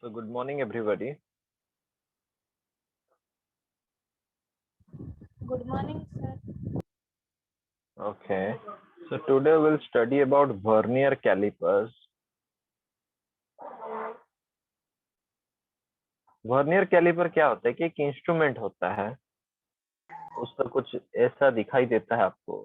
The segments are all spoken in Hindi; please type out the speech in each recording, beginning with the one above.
So good morning, everybody. Good morning, sir. Okay. So today we'll study about vernier calipers. Vernier caliper क्या होता है कि एक इंस्ट्रूमेंट होता है, उसका कुछ ऐसा दिखाई देता है आपको।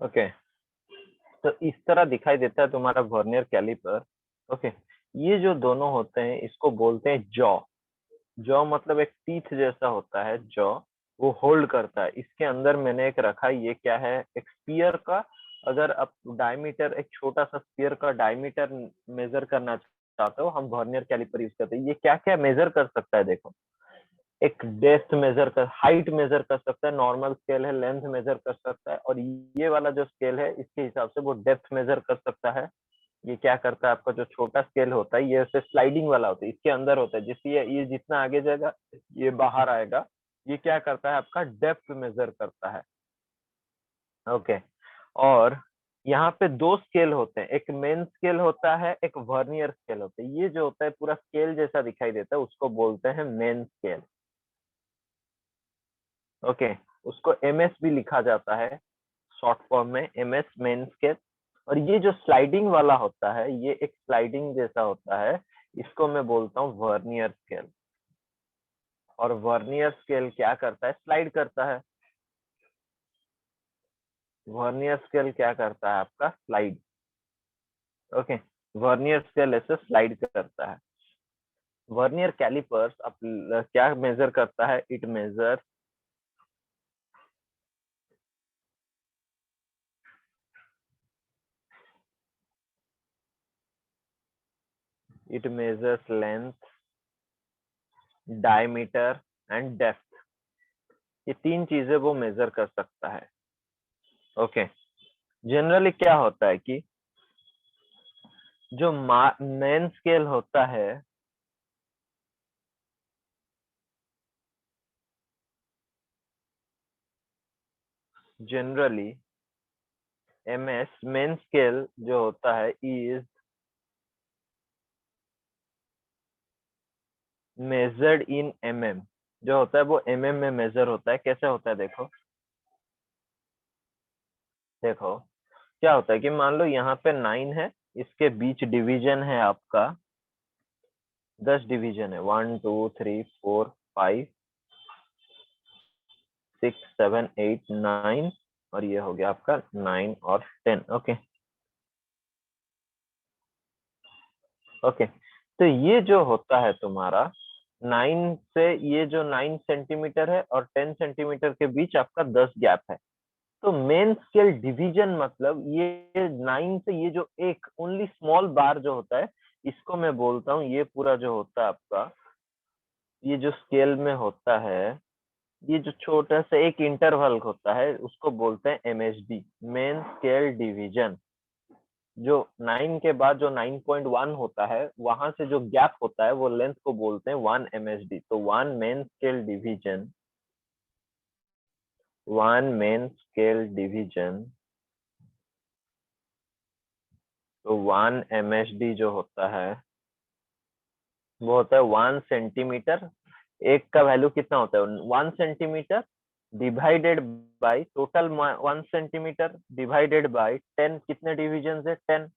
ओके, तो इस तरह दिखाई देता है तुम्हारा वर्नियर कैलिपर। ओके, ये जो दोनों होते हैं इसको बोलते हैं जॉ। जॉ मतलब एक टीथ जैसा होता है जॉ, वो होल्ड करता है। इसके अंदर मैंने एक रखा है, ये क्या है, एक स्पीयर का। अगर आप डायमीटर, एक छोटा सा स्पीयर का डायमीटर मेजर करना चाहते हो, हम वर्नियर कैलिपर यूज करते हैं। ये क्या क्या मेजर कर सकता है देखो। एक डेप्थ मेजर कर, हाइट मेजर कर सकता है, नॉर्मल स्केल है, लेंथ मेजर कर सकता है, और ये वाला जो स्केल है इसके हिसाब से वो डेप्थ मेजर कर सकता है। ये क्या करता है, आपका जो छोटा स्केल होता है ये उसे स्लाइडिंग वाला होता है, इसके अंदर होता है, जिससे ये जितना आगे जाएगा ये बाहर आएगा। ये क्या करता है, आपका डेप्थ मेजर करता है। ओके, और यहाँ पे दो स्केल होते हैं, एक मेन स्केल होता है, एक वर्नियर स्केल होता है। ये जो होता है पूरा स्केल जैसा दिखाई देता है, उसको बोलते हैं मेन स्केल। ओके, उसको एमएस भी लिखा जाता है शॉर्ट फॉर्म में, एमएस मेन स्केल। और ये जो स्लाइडिंग वाला होता है, ये एक स्लाइडिंग जैसा होता है, इसको मैं बोलता हूँ वर्नियर स्केल। और वर्नियर स्केल क्या करता है, स्लाइड करता है। वर्नियर स्केल क्या करता है, आपका स्लाइड। ओके, वर्नियर स्केल ऐसे स्लाइड करता है। वर्नियर कैलिपर्स आप क्या मेजर करता है, it measure it measures length, diameter and depth. ये तीन चीजें वो मेजर कर सकता है। ओके, जनरली क्या होता है कि जो मेन स्केल होता है, जनरली एमएस मेन स्केल जो होता है इज मेजर्ड इन एमएम। जो होता है वो एमएम में मेजर होता है। कैसे होता है देखो, देखो क्या होता है कि मान लो यहाँ पे 9 है, इसके बीच डिवीजन है आपका 10 डिवीजन है, 1 2 3 4 5 6 7 8 9, और ये हो गया आपका 9 और 10। ओके ओके, तो ये जो होता है तुम्हारा 9 से, ये जो 9 सेंटीमीटर है और 10 सेंटीमीटर के बीच आपका 10 गैप है। तो मेन स्केल डिवीजन मतलब ये 9 से ये जो एक ओनली स्मॉल बार जो होता है, इसको मैं बोलता हूँ, ये पूरा जो होता है आपका, ये जो स्केल में होता है, ये जो छोटा सा एक इंटरवल होता है, उसको बोलते हैं एमएसडी, मेन स्केल डिवीजन। जो 9 के बाद जो 9.1 होता है, वहां से जो गैप होता है वो लेंथ को बोलते हैं 1 एमएसडी। तो 1 main scale division, 1 main scale division, तो 1 एमएसडी जो होता है वो होता है 1 सेंटीमीटर। एक का वैल्यू कितना होता है? 1 centimetre divided by total 1 centimetre divided by 10। कितने डिविजन है? 10।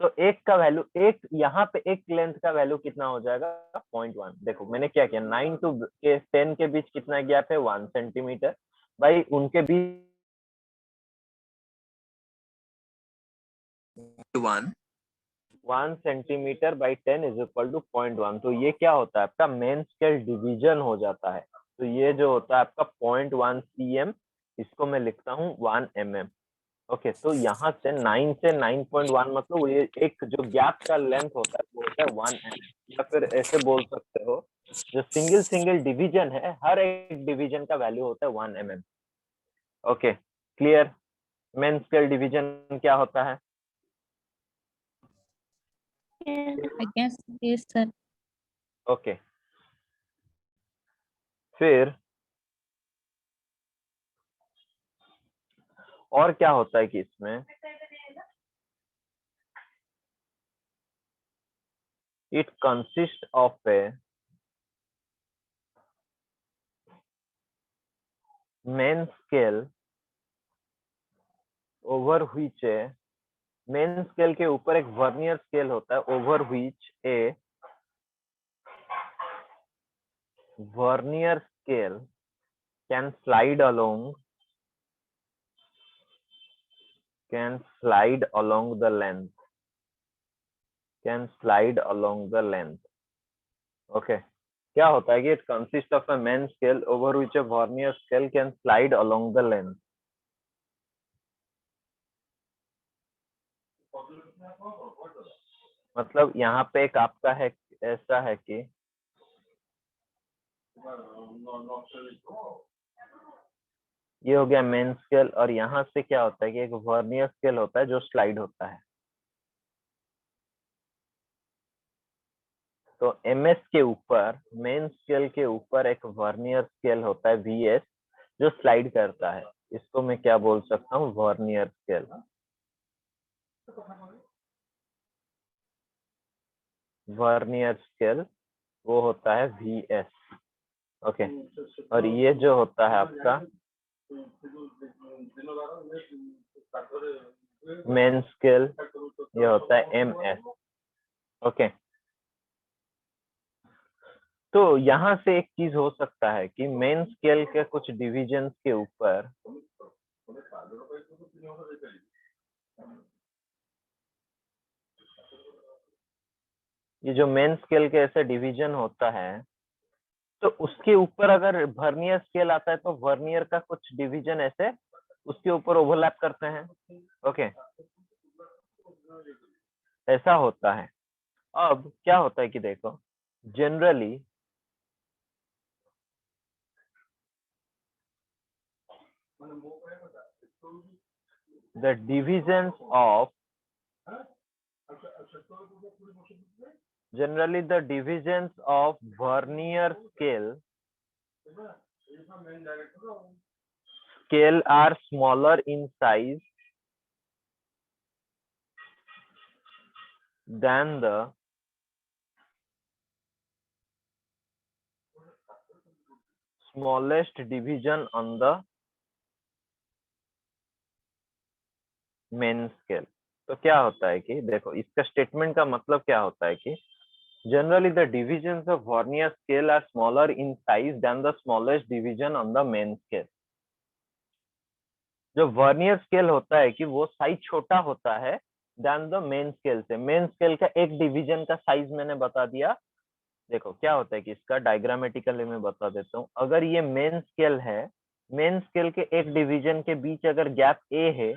तो एक का वैल्यू, एक यहाँ पे एक लेंथ का वैल्यू कितना हो जाएगा? 0.1। देखो मैंने क्या किया, 9 टू के 10 के बीच कितना गैप है? 1 सेंटीमीटर। भाई उनके बीच 1 centimetre by 10 is equal to 0.1। तो ये क्या होता है? आपका मेन स्केल डिवीजन हो जाता है। तो ये जो होता है आपका 0.1 cm, इसको मैं लिखता हूँ 1 mm। ओके, तो यहाँ से 9 से 9.1 मतलब ये एक जो गैप का लेंथ होता है वो होता है 1 mm। या फिर ऐसे बोल सकते हो, जो सिंगल सिंगल डिवीजन है, हर एक डिवीजन का वैल्यू होता है 1 mm। Okay, clear? Main scale division क्या होता है? I guess yes, sir. Okay, फिर और क्या होता है कि इसमें it consists of a main scale over which a main scale के ऊपर एक वर्नियर स्केल होता है, over which A vernier scale can slide along the length, can slide along the length. Okay, क्या होता है कि it consist of a main scale over which a vernier scale can slide along the length. मतलब यहाँ पे एक आपका है, ऐसा है कि ये हो गया मेन स्केल, और यहाँ से क्या होता है कि एक वर्नियर स्केल होता है जो स्लाइड होता है। तो एमएस के ऊपर, मेन स्केल के ऊपर एक वर्नियर स्केल होता है वीएस, जो स्लाइड करता है। इसको मैं क्या बोल सकता हूँ? Vernier scale. वर्नियर स्केल वो होता है वीएस। ओके, और ये जो होता है आपका मेन स्केल, ये होता है एमएस। ओके, तो यहाँ से एक चीज हो सकता है कि मेन स्केल के कुछ डिविजन के ऊपर ये जो मेन स्केल के ऐसे डिवीजन होता है, तो उसके ऊपर अगर वर्नियर स्केल आता है तो वर्नियर का कुछ डिवीजन ऐसे उसके ऊपर ओवरलैप करते हैं। ओके, ऐसा होता है। अब क्या होता है कि देखो, generally the division of generally the divisions of vernier scale are smaller in size than the smallest division on the main scale. तो क्या होता है कि देखो, इसका स्टेटमेंट का मतलब क्या होता है कि generally the divisions of vernier scale are smaller in size than the smallest division on the main scale. जो वर्नियर स्केल होता है कि वो साइज छोटा होता है देन द मेन स्केल से। मेन स्केल का एक डिवीजन का साइज मैंने बता दिया। देखो क्या होता है कि इसका डायग्रामेटिकली मैं बता देता हूँ। अगर ये मेन स्केल है मेन स्केल के एक डिवीजन के बीच अगर गैप ए है,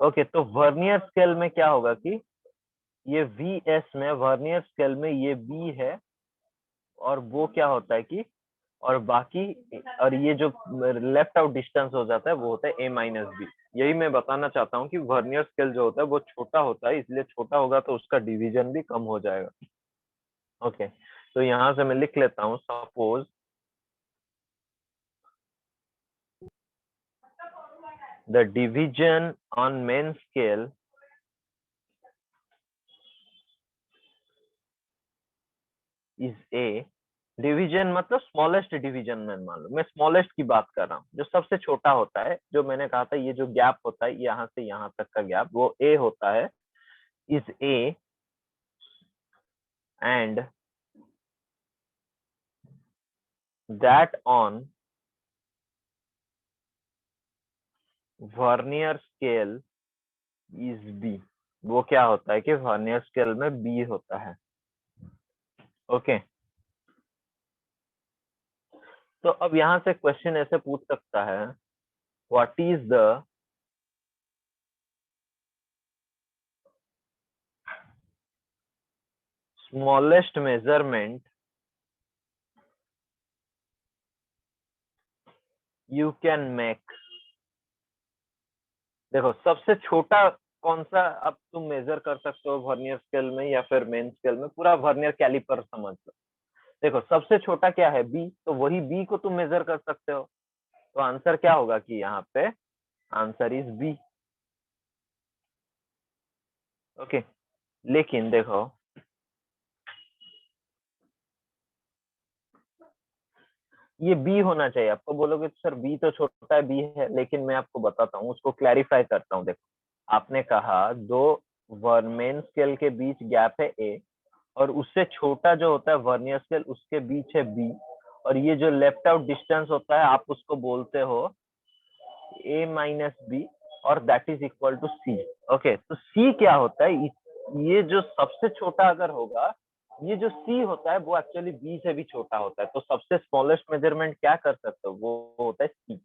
ओके, तो वर्नियर स्केल में क्या होगा कि ये VS में वर्नियर स्केल में ये B है, और वो क्या होता है कि और बाकी, और ये जो लेफ्ट आउट डिस्टेंस हो जाता है वो होता है A-B। यही मैं बताना चाहता हूँ कि वर्नियर स्केल जो होता है वो छोटा होता है, इसलिए छोटा होगा तो उसका डिवीजन भी कम हो जाएगा। ओके, तो यहाँ से मैं लिख लेता हूँ, suppose the division on main scale is A। Division मतलब स्मॉलेस्ट डिवीजन में मान लो, मैं स्मॉलेस्ट की बात कर रहा हूँ, जो सबसे छोटा होता है, जो मैंने कहा था ये जो गैप होता है यहाँ से यहाँ तक का गैप वो A होता है, is A, and that on vernier scale is B। वो क्या होता है कि वर्नियर स्केल में B होता है। ओके, तो अब यहाँ से क्वेश्चन ऐसे पूछ सकता है, what is the smallest measurement you can make. देखो सबसे छोटा कौन सा अब तुम मेजर कर सकते हो वर्नियर स्केल में या फिर मेन स्केल में, पूरा वर्नियर कैलिपर समझ लो। देखो सबसे छोटा क्या है, बी, तो वही बी को तुम मेजर कर सकते हो, तो आंसर क्या होगा कि यहाँ पे आंसर इज बी। ओके, लेकिन देखो ये बी होना चाहिए, आपको बोलोगे तो सर बी तो छोटा है, बी है, लेकिन मैं आपको बताता हूँ, उसको क्लैरिफाई करता हूँ। देखो आपने कहा दो मेन स्केल के बीच गैप है ए, और उससे छोटा जो होता है वर्नियर स्केल उसके बीच है बी, और ये जो लेफ्ट आउट डिस्टेंस होता है आप उसको बोलते हो A-B, और that is equal to C. Okay, तो सी क्या होता है, ये जो सबसे छोटा अगर होगा, ये जो सी होता है वो एक्चुअली बी से भी छोटा होता है, तो सबसे स्मॉलेस्ट मेजरमेंट क्या कर सकते हो, वो होता है सी।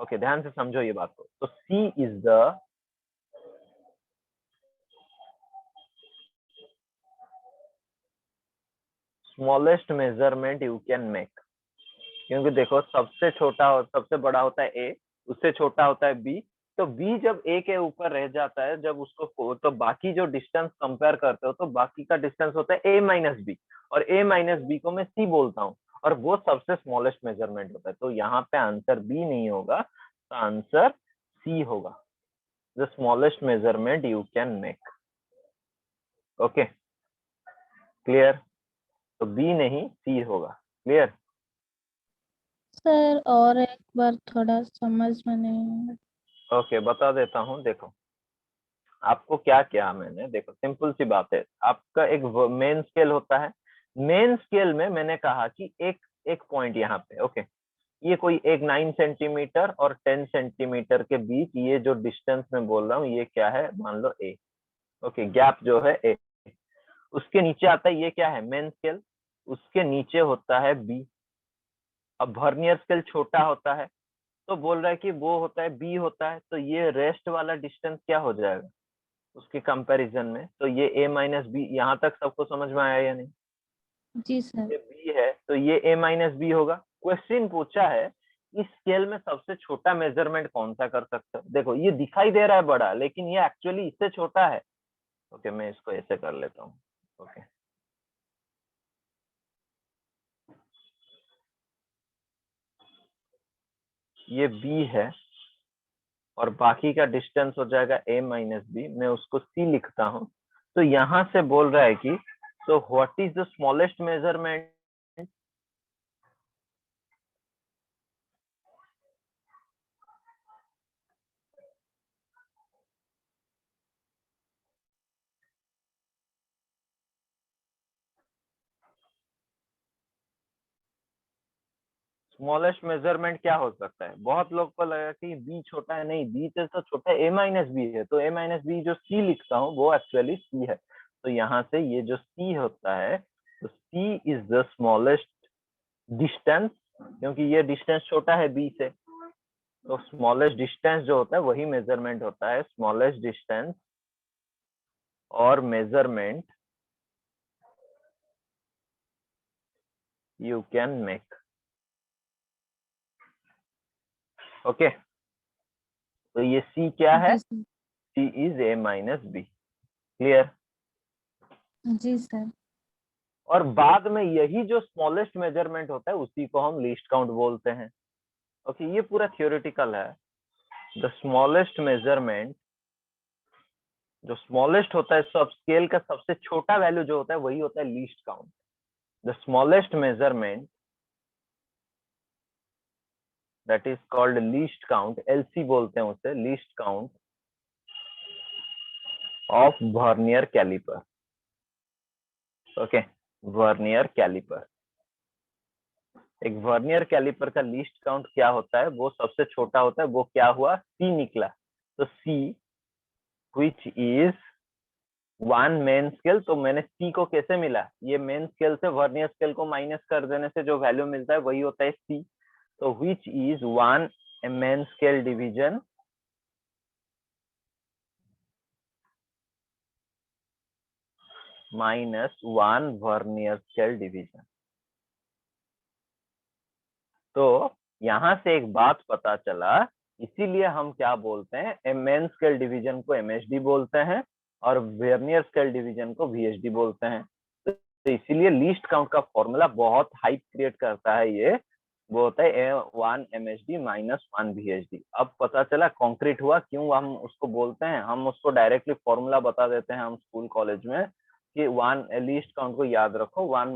ओके, ध्यान से समझो ये बात को, तो C is the smallest measurement you can make. क्योंकि देखो सबसे छोटा और सबसे बड़ा होता है ए, उससे छोटा होता है बी, तो बी जब ए के ऊपर रह जाता है, जब उसको तो बाकी जो डिस्टेंस कंपेयर करते हो तो बाकी का डिस्टेंस होता है A-B, और A-B को मैं सी बोलता हूँ, और वो सबसे स्मॉलेस्ट मेजरमेंट होता है, तो यहाँ पे आंसर बी नहीं होगा, तो आंसर सी होगा, the smallest measurement you can make. Okay, clear, तो बी नहीं सी होगा। क्लियर? सर और एक बार थोड़ा समझ में नहीं। ओके, बता देता हूँ। देखो आपको क्या किया मैंने, देखो सिंपल सी बात है, आपका एक मेन स्केल होता है, मेन स्केल में मैंने कहा कि एक एक पॉइंट यहाँ पे, ओके, ये कोई एक 9 सेंटीमीटर और 10 सेंटीमीटर के बीच ये जो डिस्टेंस में बोल रहा हूँ ये क्या है, मान लो ए। ओके, गैप जो है ए, उसके नीचे आता है ये क्या है, मेन स्केल, उसके नीचे होता है बी। अब वर्नियर स्केल छोटा होता है, तो बोल रहा है कि वो होता है बी होता है, तो ये रेस्ट वाला डिस्टेंस क्या हो जाएगा उसके कंपैरिजन में, तो ये A-B, यहाँ तक सबको समझ में आया या नहीं? जी सर। ये B है तो ये A-B होगा। क्वेश्चन पूछा है इस स्केल में सबसे छोटा मेजरमेंट कौन सा कर सकते हो, देखो ये दिखाई दे रहा है बड़ा, लेकिन ये एक्चुअली इससे छोटा है। ओके, मैं इसको ऐसे कर लेता हूँ। ओके, ये B है और बाकी का डिस्टेंस हो जाएगा A-B, मैं उसको C लिखता हूँ, तो यहाँ से बोल रहा है कि so what is the smallest measurement smallest measurement क्या हो सकता है, बहुत लोग को लगा कि बी छोटा है, नहीं बी से तो छोटा है, A-B है, तो A-B जो सी लिखता हूँ वो एक्चुअली सी है, तो यहाँ से ये जो सी होता है, तो C is the smallest distance, क्योंकि ये डिस्टेंस छोटा है बी से, तो स्मॉलेस्ट डिस्टेंस जो होता है वही मेजरमेंट होता है, स्मॉलेस्ट डिस्टेंस और measurement you can make. Okay, तो ये C क्या है? जी sir. C is A minus B. Clear? जी सर। और बाद में यही जो स्मॉलेस्ट मेजरमेंट होता है उसी को हम लीस्ट काउंट बोलते हैं। ओके, ये पूरा थियोरेटिकल है। द स्मॉलेस्ट मेजरमेंट, जो स्मॉलेस्ट होता है, सब स्केल का सबसे छोटा वैल्यू जो होता है वही होता है least count. The smallest measurement that is called least count, LC बोलते हैं उसे, least count of vernier caliper. Okay, vernier caliper, एक वर्नियर कैलिपर का लीस्ट काउंट क्या होता है? वो सबसे छोटा होता है। वो क्या हुआ? C निकला। तो C which is one main scale. तो मैंने C को कैसे मिला? ये मेन स्केल से वर्नियर स्केल को माइनस कर देने से जो वैल्यू मिलता है वही होता है C। तो which is one main scale division minus one vernier scale division. तो यहां से एक बात पता चला, इसीलिए हम क्या बोलते हैं, मेन स्केल डिवीजन को MSD बोलते हैं और वर्नियर स्केल डिवीजन को VSD बोलते हैं। तो इसीलिए लीस्ट काउंट का फॉर्मूला बहुत हाइप क्रिएट करता है। ये वो होता है one MSD minus one VSD। अब पता चला कॉन्क्रीट हुआ क्यों हम उसको बोलते हैं। हम उसको डायरेक्टली फॉर्मूला बता देते हैं हम स्कूल कॉलेज में कि वन लीस्ट काउंट को याद रखो, one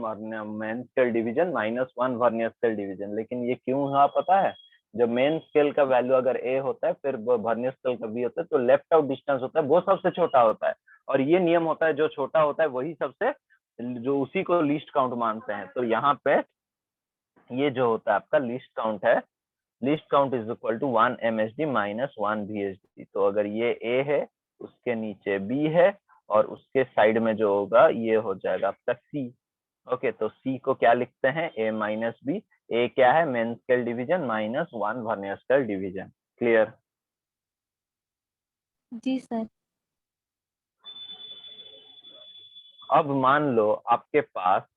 main scale division minus one vernier scale division. लेकिन ये क्यों हुआ पता है? जब मेन स्केल का वैल्यू अगर A होता है, फिर वर्नियर स्केल का B होता है, तो लेफ्ट आउट डिस्टेंस होता है वो सबसे छोटा होता है। और ये नियम होता है, जो छोटा होता है वही सबसे, जो उसी को लीस्ट काउंट मानते हैं। तो यहाँ पे ये जो होता है आपका लीस्ट काउंट है, least count is equal to one MSD minus one VSD। तो अगर ये A है, उसके नीचे B है, और उसके साइड में जो होगा ये हो जाएगा आपका C। ओके, तो C को क्या लिखते हैं? A minus B। A क्या है? Main scale division minus one vernier scale division. Clear? जी सर। अब मान लो आपके पास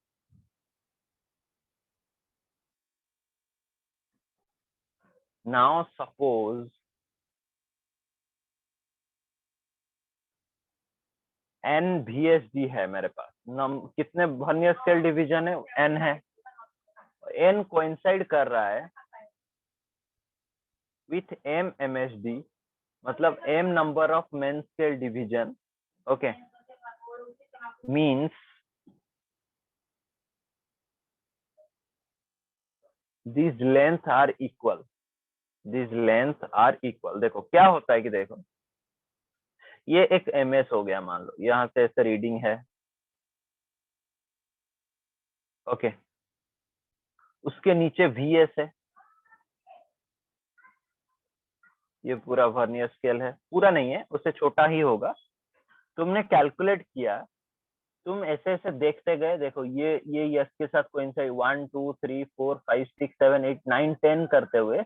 नाउ सपोज N VSD है मेरे पास। कितने वर्नियर स्केल डिवीजन है? N है। N कोइंसाइड कर रहा है विथ M MSD, मतलब M number of main scale division. Okay, means these length are equal, these length are equal। देखो क्या होता है कि देखो ये एक MS हो गया, मान लो यहाँ से ऐसे रीडिंग है। ओके, उसके नीचे VS है, ये पूरा वर्नियर स्केल है, पूरा नहीं है, उससे छोटा ही होगा। तुमने कैलकुलेट किया, तुम ऐसे ऐसे देखते गए, देखो ये यस के साथ कोइंसाइड 1 2 3 4 5 6 7 8 9 10 करते हुए,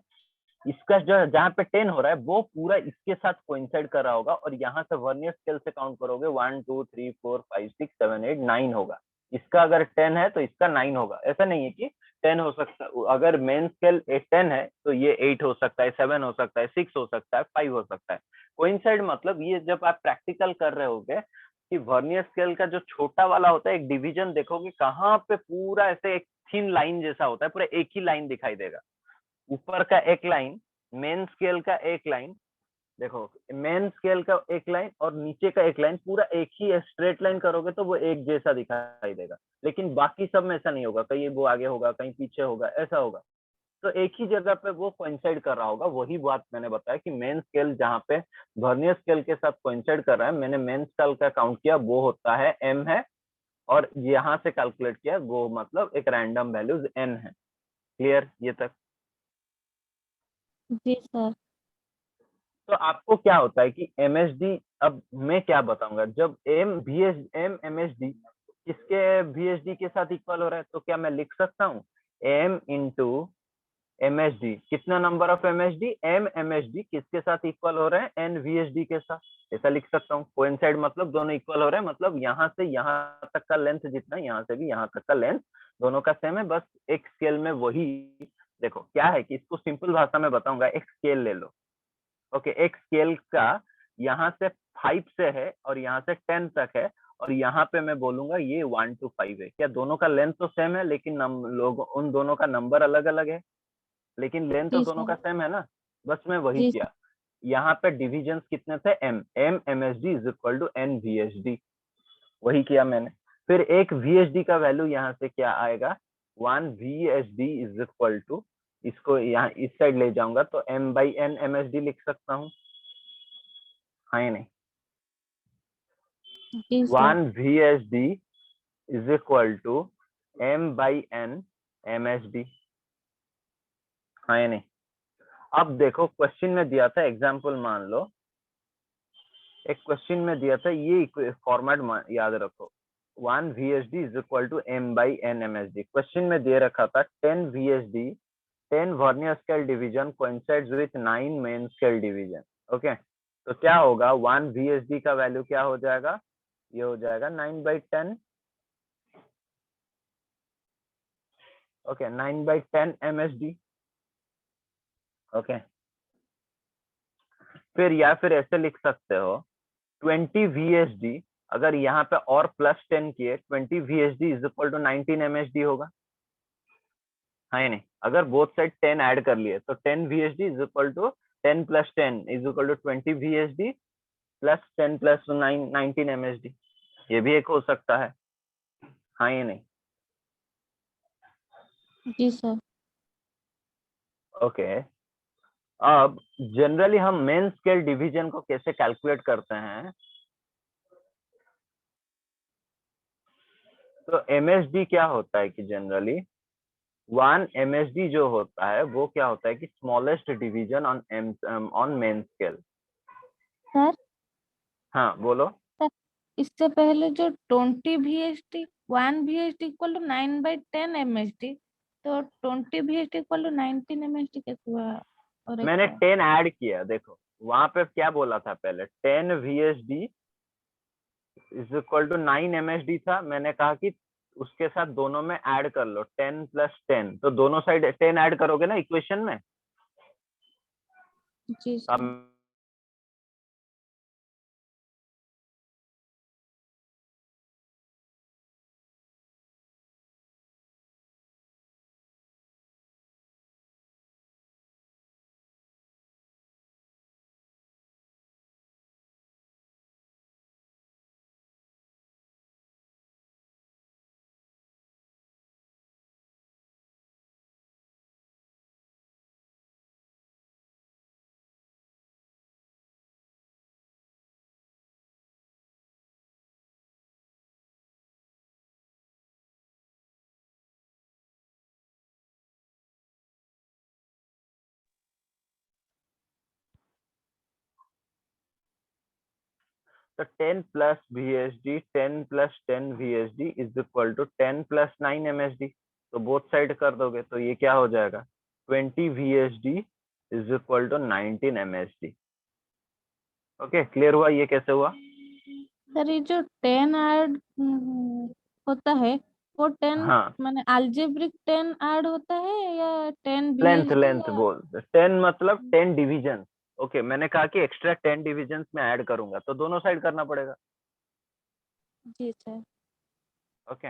इसका जो जहाँ पे 10 हो रहा है वो पूरा इसके साथ कोइंसाइड कर रहा होगा। और यहाँ से वर्नियर स्केल से काउंट करोगे 1 2 3 4 5 6 7 8 9 होगा। इसका अगर 10 है तो इसका 9 होगा। ऐसा नहीं है कि 10 हो सकता है, अगर मेन स्केल 10 है तो ये 8 हो सकता है, 7 हो सकता है, 6 हो सकता है, 5 हो सकता है। कोइंसाइड मतलब ये जब आप प्रैक्टिकल कर रहे होगे कि वर्नियर स्केल का जो छोटा वाला होता है, एक डिवीजन देखोगे कहाँ पे पूरा ऐसे एक थिन लाइन जैसा होता है, पूरा एक ही लाइन दिखाई देगा। ऊपर का एक लाइन, मेन स्केल का एक लाइन, देखो मेन स्केल का एक लाइन और नीचे का एक लाइन, पूरा एक ही स्ट्रेट लाइन करोगे तो वो एक जैसा दिखाई देगा। लेकिन बाकी सब में ऐसा नहीं होगा, कहीं वो आगे होगा, कहीं पीछे होगा, ऐसा होगा। तो एक ही जगह पे वो कोइंसाइड कर रहा होगा। वही बात मैंने बताया कि मेन स्केल जहाँ पे वर्नियर स्केल के साथ कोइंसाइड कर रहा है, मैंने मेन स्केल का काउंट किया, वो होता है M है, और यहाँ से कैलकुलेट किया वो मतलब एक रैंडम वैल्यूज N है। क्लियर ये तक? जी सर। तो आपको क्या होता है कि MSD, अब मैं क्या बताऊंगा, जब M MSD किसके VSD के साथ इक्वल हो रहा है, तो क्या मैं लिख सकता हूँ M इंटू MHD, कितना number of MHD, M MHD किसके साथ इक्वल हो रहे हैं, N VHD के साथ, ऐसा लिख सकता हूँ। कोइंसाइड मतलब दोनों इक्वल हो रहे हैं, मतलब यहाँ से यहाँ तक का लेंथ जितना, यहाँ से भी यहाँ तक का लेंथ दोनों का सेम है, बस एक स्केल में वही। देखो क्या है कि इसको सिंपल भाषा में बताऊंगा, एक स्केल ले लो। ओके, एक स्केल का यहाँ से 5 से है और यहाँ से 10 तक है, और यहाँ पे मैं बोलूंगा ये 1 to 5 है। क्या दोनों का लेंथ तो सेम है, लेकिन लोग उन दोनों का नंबर अलग अलग है, लेकिन लेंथ तो जी दोनों का सर। सेम है ना। बस मैं वही जी किया। यहाँ पे डिविजन कितने थे, M MHD is equal to N VHD, वही किया मैंने। फिर एक VHD का वैल्यू यहाँ से क्या आएगा, 1 VHD इज इक्वल टू, इसको यहाँ इस साइड ले जाऊंगा तो M/N MHD लिख सकता हूँ, हाँ या नहीं। जी sir. 1 VHD is equal to M/N MHD, हाँ या नहीं। अब देखो क्वेश्चन में दिया था, एग्जाम्पल मान लो, एक क्वेश्चन में दिया था, ये फॉर्मेट याद रखो, 1 VHD is equal to M/N MHD। Question में दे रखा था 10 VHD, 10 vernier scale division coincides with 9 main scale division. Okay, तो क्या होगा, 1 VHD का वैल्यू क्या हो जाएगा, ये हो जाएगा 9/10। Okay, 9/10 MHD। ओके, फिर या फिर ऐसे लिख सकते हो 20 VHD, अगर यहाँ पे और +10 किए, 20 VHD is equal to 19 MHD होगा, हाँ या नहीं। अगर बोथ साइड 10 ऐड कर लिए तो 10 VHD is equal to 10 + 10 is equal to 20 VHD plus 10 + 9 19 MHD, ये भी एक हो सकता है, हाँ या नहीं। जी सर। ओके, अब जनरली हम मेन स्केल डिवीजन को कैसे कैलकुलेट करते हैं, तो MHD क्या होता है कि जनरली 1 MHD जो होता है वो क्या होता है कि smallest division on main scale. Sir, हाँ बोलो। सर, इससे पहले जो 20 VHD, 1 VHD equal to 9/10 MHD, तो 20 VHD इक्वल टू 19 MHD कैसे हुआ? और एक मैंने और। 10 ऐड किया, देखो वहां पे क्या बोला था पहले, 10 VHD is equal to 9 MHD था, मैंने कहा कि उसके साथ दोनों में ऐड कर लो 10 + 10, तो दोनों साइड 10 ऐड करोगे ना इक्वेशन में। जी अब सर। तो 10 + VHD, 10 + 10 VHD is equal to 10 + 9 MHD, तो बोथ साइड कर दोगे तो ये क्या हो जाएगा, 20 VHD is equal to 19 MHD। Okay, clear हुआ ये कैसे हुआ। सर, ये जो 10 ऐड होता है, वो 10 हाँ, माने अलजेब्रिक 10 ऐड होता है या 10 लेंथ VHD लेंथ या? बोल, 10 मतलब 10 डिविजन। ओके, मैंने कहा कि एक्स्ट्रा 10 डिविजन में ऐड करूंगा तो दोनों साइड करना पड़ेगा। जी सर। ओके,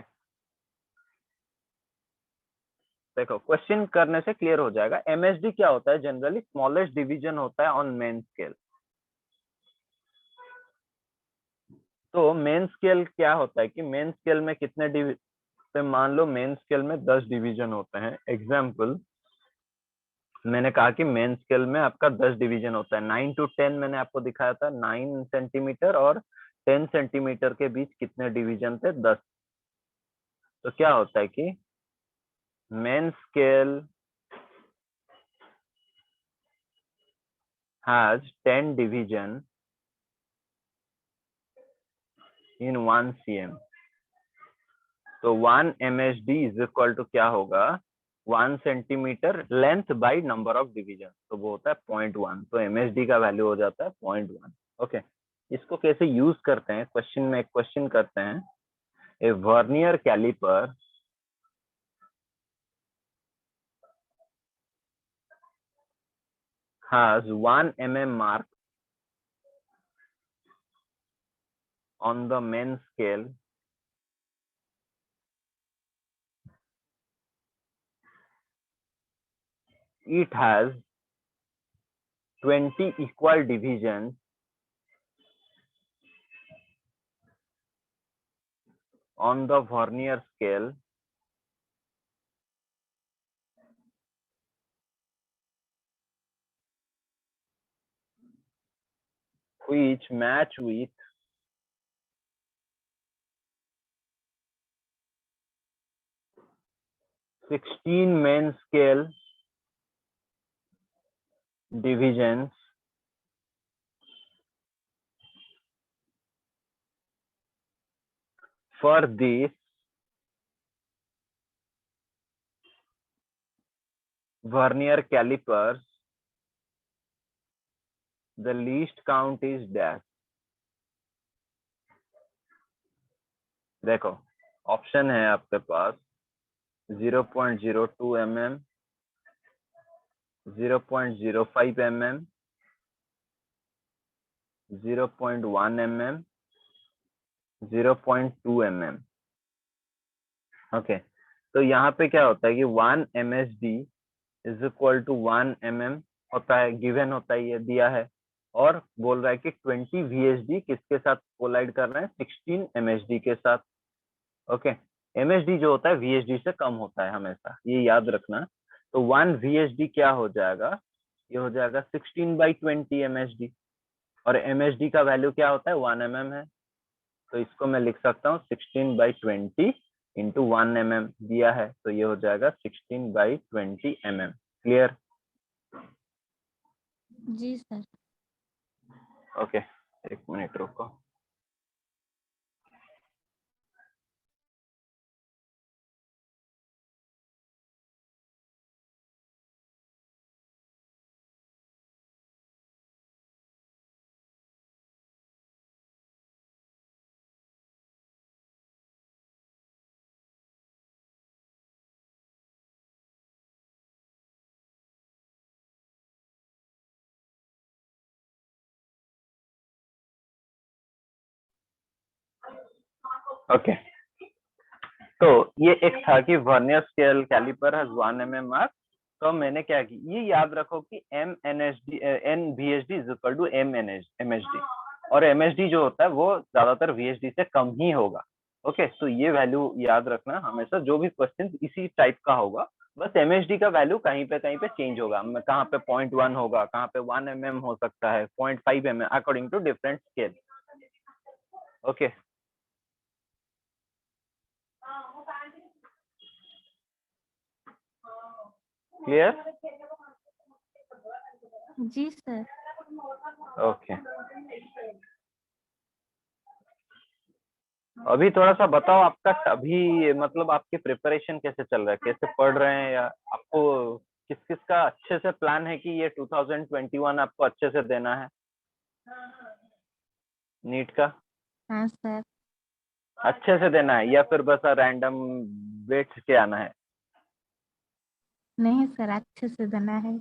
देखो क्वेश्चन करने से क्लियर हो जाएगा। MHD क्या होता है, जनरली स्मॉलेस्ट डिवीजन होता है ऑन मेन स्केल। तो मेन स्केल क्या होता है कि मेन स्केल में कितने डिवीजन, मान लो मेन स्केल में 10 डिवीजन होते हैं, एग्जाम्पल मैंने कहा कि मेन स्केल में आपका 10 डिवीजन होता है, 9 to 10 मैंने आपको दिखाया था, 9 सेंटीमीटर और 10 सेंटीमीटर के बीच कितने डिवीजन थे, 10। तो क्या होता है कि main scale has 10 division in 1 cm, तो 1 MHD इज इक्वल टू क्या होगा, 1 centimetre length by number of division, तो वो होता है 0.1, तो MSD का वैल्यू हो जाता है 0.1। ओके, इसको कैसे यूज करते हैं, क्वेश्चन में एक क्वेश्चन करते हैं। A vernier caliper has 1 mm mark on the main scale it has 20 equal divisions on the vernier scale which match with 16 main scale divisions for this vernier calipers the least count is dash। देखो ऑप्शन है आपके पास 0.02 mm, 0.05 mm, 0.1 mm, 0.2 mm। Okay, तो यहाँ पे क्या होता है कि 1 MSD is equal to 1 mm होता है, गिवन होता है, ये दिया है, और बोल रहा है कि 20 VSD किसके साथ कोलाइड कर रहे हैं, 16 MSD के साथ। ओके, MSD जो होता है VSD से कम होता है हमेशा, ये याद रखना। तो 1 VSD क्या हो जाएगा, ये हो जाएगा 16/20 MSD, और MSD का वैल्यू क्या होता है, 1 mm है, तो इसको मैं लिख सकता हूँ 16/20 इंटू 1 mm दिया है, तो ये हो जाएगा 16/20 mm। क्लियर? जी सर। ओके, एक मिनट रुको। ओके, तो ये एक था कि vernier scale caliper has 1 mm mark. तो मैंने क्या की, ये याद रखो कि NVSD is equal to MSD, और MSD जो होता है वो ज्यादातर VSD से कम ही होगा। ओके, तो ये वैल्यू याद रखना हमेशा, जो भी क्वेश्चन इसी टाइप का होगा, बस MSD का वैल्यू कहीं पे चेंज होगा, कहाँ पे 0.1 होगा, कहाँ पे 1 mm हो सकता है, 0.5 mm, according to different scale. Okay, clear? जी सर। ओके, अभी थोड़ा सा बताओ आपका, अभी मतलब आपकी प्रिपरेशन कैसे चल रहा है, कैसे पढ़ रहे हैं, या आपको किस किस का अच्छे से प्लान है कि ये 2021 आपको अच्छे से देना है नीट का? हाँ सर। अच्छे से देना है या फिर बस रैंडम बैठ के आना है? नहीं सर, अच्छे से देना है।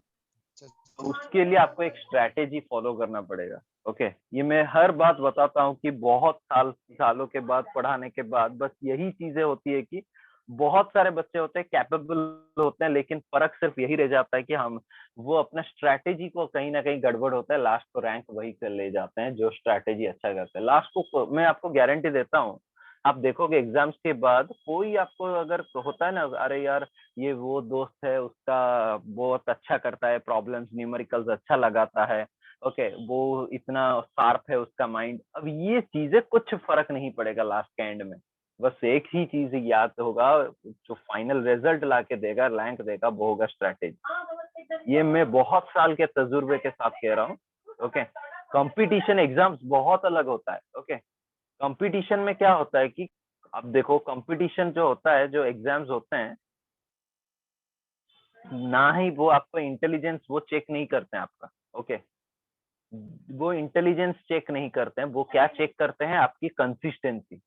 तो उसके लिए आपको एक स्ट्रैटेजी फॉलो करना पड़ेगा। ओके, ये मैं हर बात बताता हूँ कि बहुत सालों के बाद पढ़ाने के बाद बस यही चीजें होती है कि बहुत सारे बच्चे होते हैं, कैपेबल होते हैं, लेकिन फर्क सिर्फ यही रह जाता है कि हम वो अपना स्ट्रैटेजी को कहीं ना कहीं गड़बड़ होता है, लास्ट को रैंक वही कर ले जाते हैं जो स्ट्रैटेजी अच्छा करते हैं। लास्ट को मैं आपको गारंटी देता हूँ, आप देखोगे एग्जाम्स के बाद कोई आपको अगर होता है ना, अरे यार ये वो दोस्त है उसका बहुत अच्छा करता है, प्रॉब्लम्स न्यूमेरिकल्स अच्छा लगाता है, ओके वो इतना शार्प है उसका माइंड, अब ये चीजें कुछ फर्क नहीं पड़ेगा लास्ट के एंड में। बस एक ही चीज याद होगा, जो फाइनल रिजल्ट ला के देगा, रैंक देगा, वो होगा स्ट्रैटेजी। ये मैं बहुत साल के तजुर्बे के साथ कह रहा हूँ। ओके, कंपटीशन एग्जाम्स बहुत अलग होता है। ओके, कंपटीशन में क्या होता है कि अब देखो, कंपटीशन जो होता है, जो एग्जाम्स होते हैं, ना ही वो आपको इंटेलिजेंस वो चेक नहीं करते हैं आपका। ओके, वो इंटेलिजेंस चेक नहीं करते हैं, वो क्या चेक करते हैं, आपकी कंसिस्टेंसी।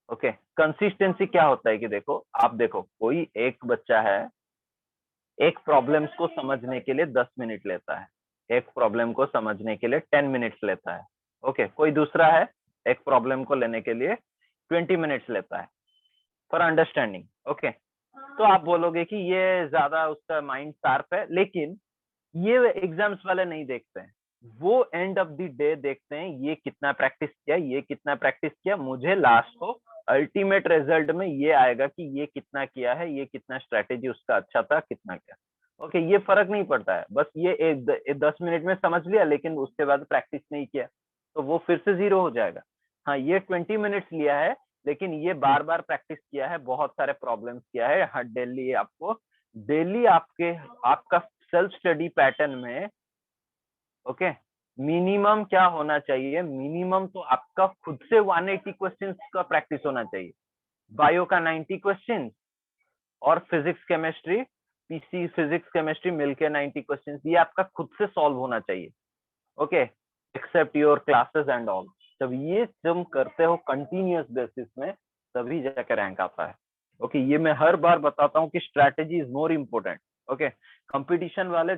ओके, कंसिस्टेंसी क्या होता है कि देखो, आप देखो कोई एक बच्चा है, एक प्रॉब्लम्स को समझने के लिए 10 मिनट लेता है, एक प्रॉब्लम को समझने के लिए 10 मिनट्स लेता है। ओके, कोई दूसरा है, एक प्रॉब्लम को लेने के लिए 20 मिनट्स लेता है फॉर अंडरस्टैंडिंग। ओके, तो आप बोलोगे कि ये ज्यादा उसका माइंड शार्प है, लेकिन ये एग्जाम्स वाले नहीं देखते हैं। वो एंड ऑफ द डे देखते हैं ये कितना प्रैक्टिस किया, ये कितना प्रैक्टिस किया, मुझे लास्ट को अल्टीमेट रिजल्ट में ये आएगा कि ये कितना किया है, ये कितना स्ट्रेटेजी उसका अच्छा था, कितना क्या। ओके, ये फर्क नहीं पड़ता है, बस ये एक 10 मिनट में समझ लिया लेकिन उसके बाद प्रैक्टिस नहीं किया, तो वो फिर से 0 हो जाएगा। हाँ, ये 20 मिनट्स लिया है लेकिन ये बार बार प्रैक्टिस किया है, बहुत सारे प्रॉब्लम्स किया है, हर डेली आपको, डेली आपके, आपका सेल्फ स्टडी पैटर्न में। ओके, मिनिमम क्या होना चाहिए, मिनिमम तो आपका खुद से 180 क्वेश्चंस का प्रैक्टिस होना चाहिए। बायो का 90 क्वेश्चन और physics chemistry, PC physics chemistry मिलके 90 क्वेश्चंस, ये आपका खुद से सॉल्व होना चाहिए। Okay, except your classes and all. जब ये तुम करते हो कंटिन्यूअस बेसिस में, तभी जाकर रैंक आता है। ओके, ये मैं हर बार बताता हूँ कि strategy is more important. Okay, competition वाले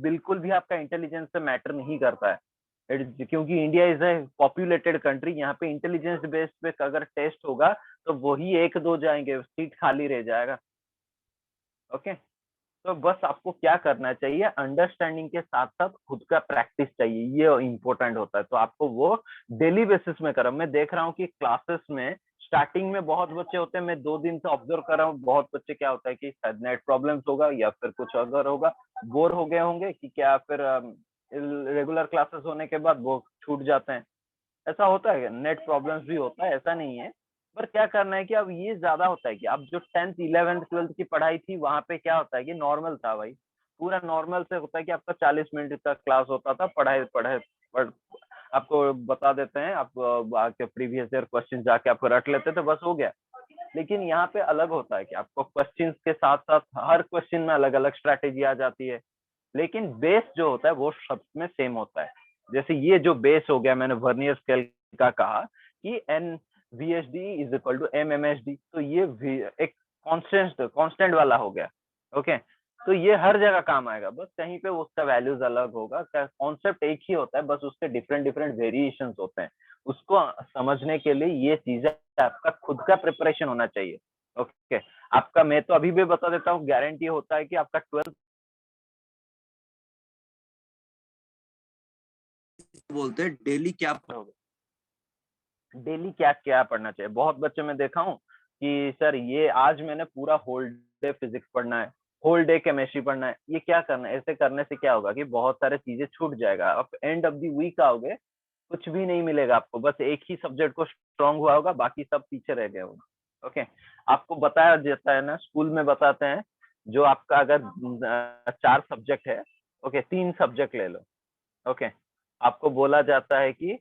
बिल्कुल भी आपका इंटेलिजेंस से मैटर नहीं करता है, क्योंकि India is a populated country, यहाँ पे इंटेलिजेंस बेस्ड पे अगर टेस्ट होगा तो वही एक दो जाएंगे, सीट खाली रह जाएगा। ओके, तो बस आपको क्या करना चाहिए, अंडरस्टैंडिंग के साथ साथ खुद का प्रैक्टिस चाहिए, ये इम्पोर्टेंट होता है। तो आपको वो डेली बेसिस में करो। मैं देख रहा हूँ कि क्लासेस में स्टार्टिंग में बहुत बच्चे होते हैं, मैं 2 दिन से ऑब्जर्व कर रहा हूँ, बहुत बच्चे क्या होता है कि शायद नेट प्रॉब्लम्स होगा या फिर कुछ अगर होगा, बोर हो गए होंगे कि क्या, फिर रेगुलर क्लासेस होने के बाद वो छूट जाते हैं। ऐसा होता है, नेट प्रॉब्लम्स भी होता है, ऐसा नहीं है। पर क्या करना है कि अब ये ज्यादा होता है कि अब जो 10th 11th 12th की पढ़ाई थी, वहां पे क्या होता है कि नॉर्मल था भाई, पूरा नॉर्मल से होता है कि आपका 40 मिनट का क्लास होता था, पढ़ाई पढ़ाई पढ़, आपको बता देते हैं, आप आके प्रीवियस ईयर क्वेश्चन जाके आपको रट लेते थे, बस हो गया। लेकिन यहाँ पे अलग होता है कि आपको क्वेश्चंस के साथ साथ हर क्वेश्चन में अलग अलग स्ट्रैटेजी आ जाती है, लेकिन बेस जो होता है वो सब में सेम होता है। जैसे ये जो बेस हो गया, मैंने वर्नियर स्केल का कहा कि N V H D is equal to M M H D, तो ये एक कांस्टेंट वाला हो गया। ओके, तो ये हर जगह काम आएगा, बस कहीं पे उसका वैल्यूज अलग होगा, कॉन्सेप्ट एक ही होता है, बस उसके डिफरेंट डिफरेंट वेरिएशंस होते हैं। उसको समझने के लिए ये चीजें आपका खुद का प्रिपरेशन होना चाहिए। ओके, आपका, मैं तो अभी भी बता देता हूँ, गारंटी होता है कि आपका 12th बोलते हैं डेली क्या डेली क्या क्या पढ़ना चाहिए। बहुत बच्चे में देखा हूँ कि सर ये आज मैंने पूरा होल डे फिजिक्स पढ़ना है, होल डे केमिस्ट्री पढ़ना है, ये क्या करना है, ऐसे करने से क्या होगा कि बहुत सारे चीजें छूट जाएगा, आप एंड ऑफ द वीक आओगे, कुछ भी नहीं मिलेगा आपको, बस एक ही सब्जेक्ट को स्ट्रांग हुआ होगा, बाकी सब पीछे रह गए होगा। ओके, आपको बताया जाता है ना, स्कूल में बताते हैं, जो आपका अगर 4 सब्जेक्ट है, ओके, 3 सब्जेक्ट ले लो। ओके, आपको बोला जाता है कि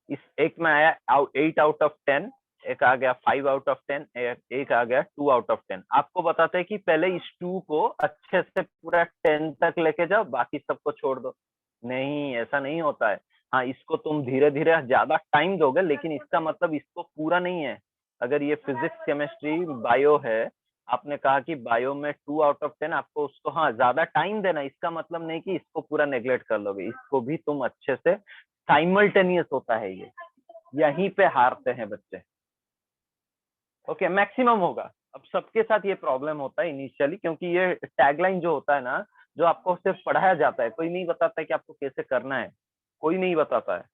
इस एक में आया 8 आउट ऑफ 10, एक आ गया 5 आउट ऑफ 10, एक आ गया 2 आउट ऑफ 10। आपको बताते हैं कि पहले इस 2 को अच्छे से पूरा 10 तक लेके जाओ, बाकी सबको छोड़ दो। नहीं, ऐसा नहीं होता है। हाँ, इसको तुम धीरे धीरे ज्यादा टाइम दोगे, लेकिन इसका मतलब इसको पूरा नहीं है। अगर ये फिजिक्स केमिस्ट्री बायो है, आपने कहा कि बायो में 2 आउट ऑफ 10, आपको उसको, हाँ, ज्यादा टाइम देना, इसका मतलब नहीं कि इसको पूरा नेग्लेक्ट कर लोगे, इसको भी तुम अच्छे से, साइमल्टेनियस होता है ये, यहीं पे हारते हैं बच्चे। ओके, मैक्सिमम होगा। अब सबके साथ ये प्रॉब्लम होता है इनिशियली, क्योंकि ये टैगलाइन जो होता है ना, जो आपको सिर्फ पढ़ाया जाता है, कोई नहीं बताता है कि आपको कैसे करना है, कोई नहीं बताता है।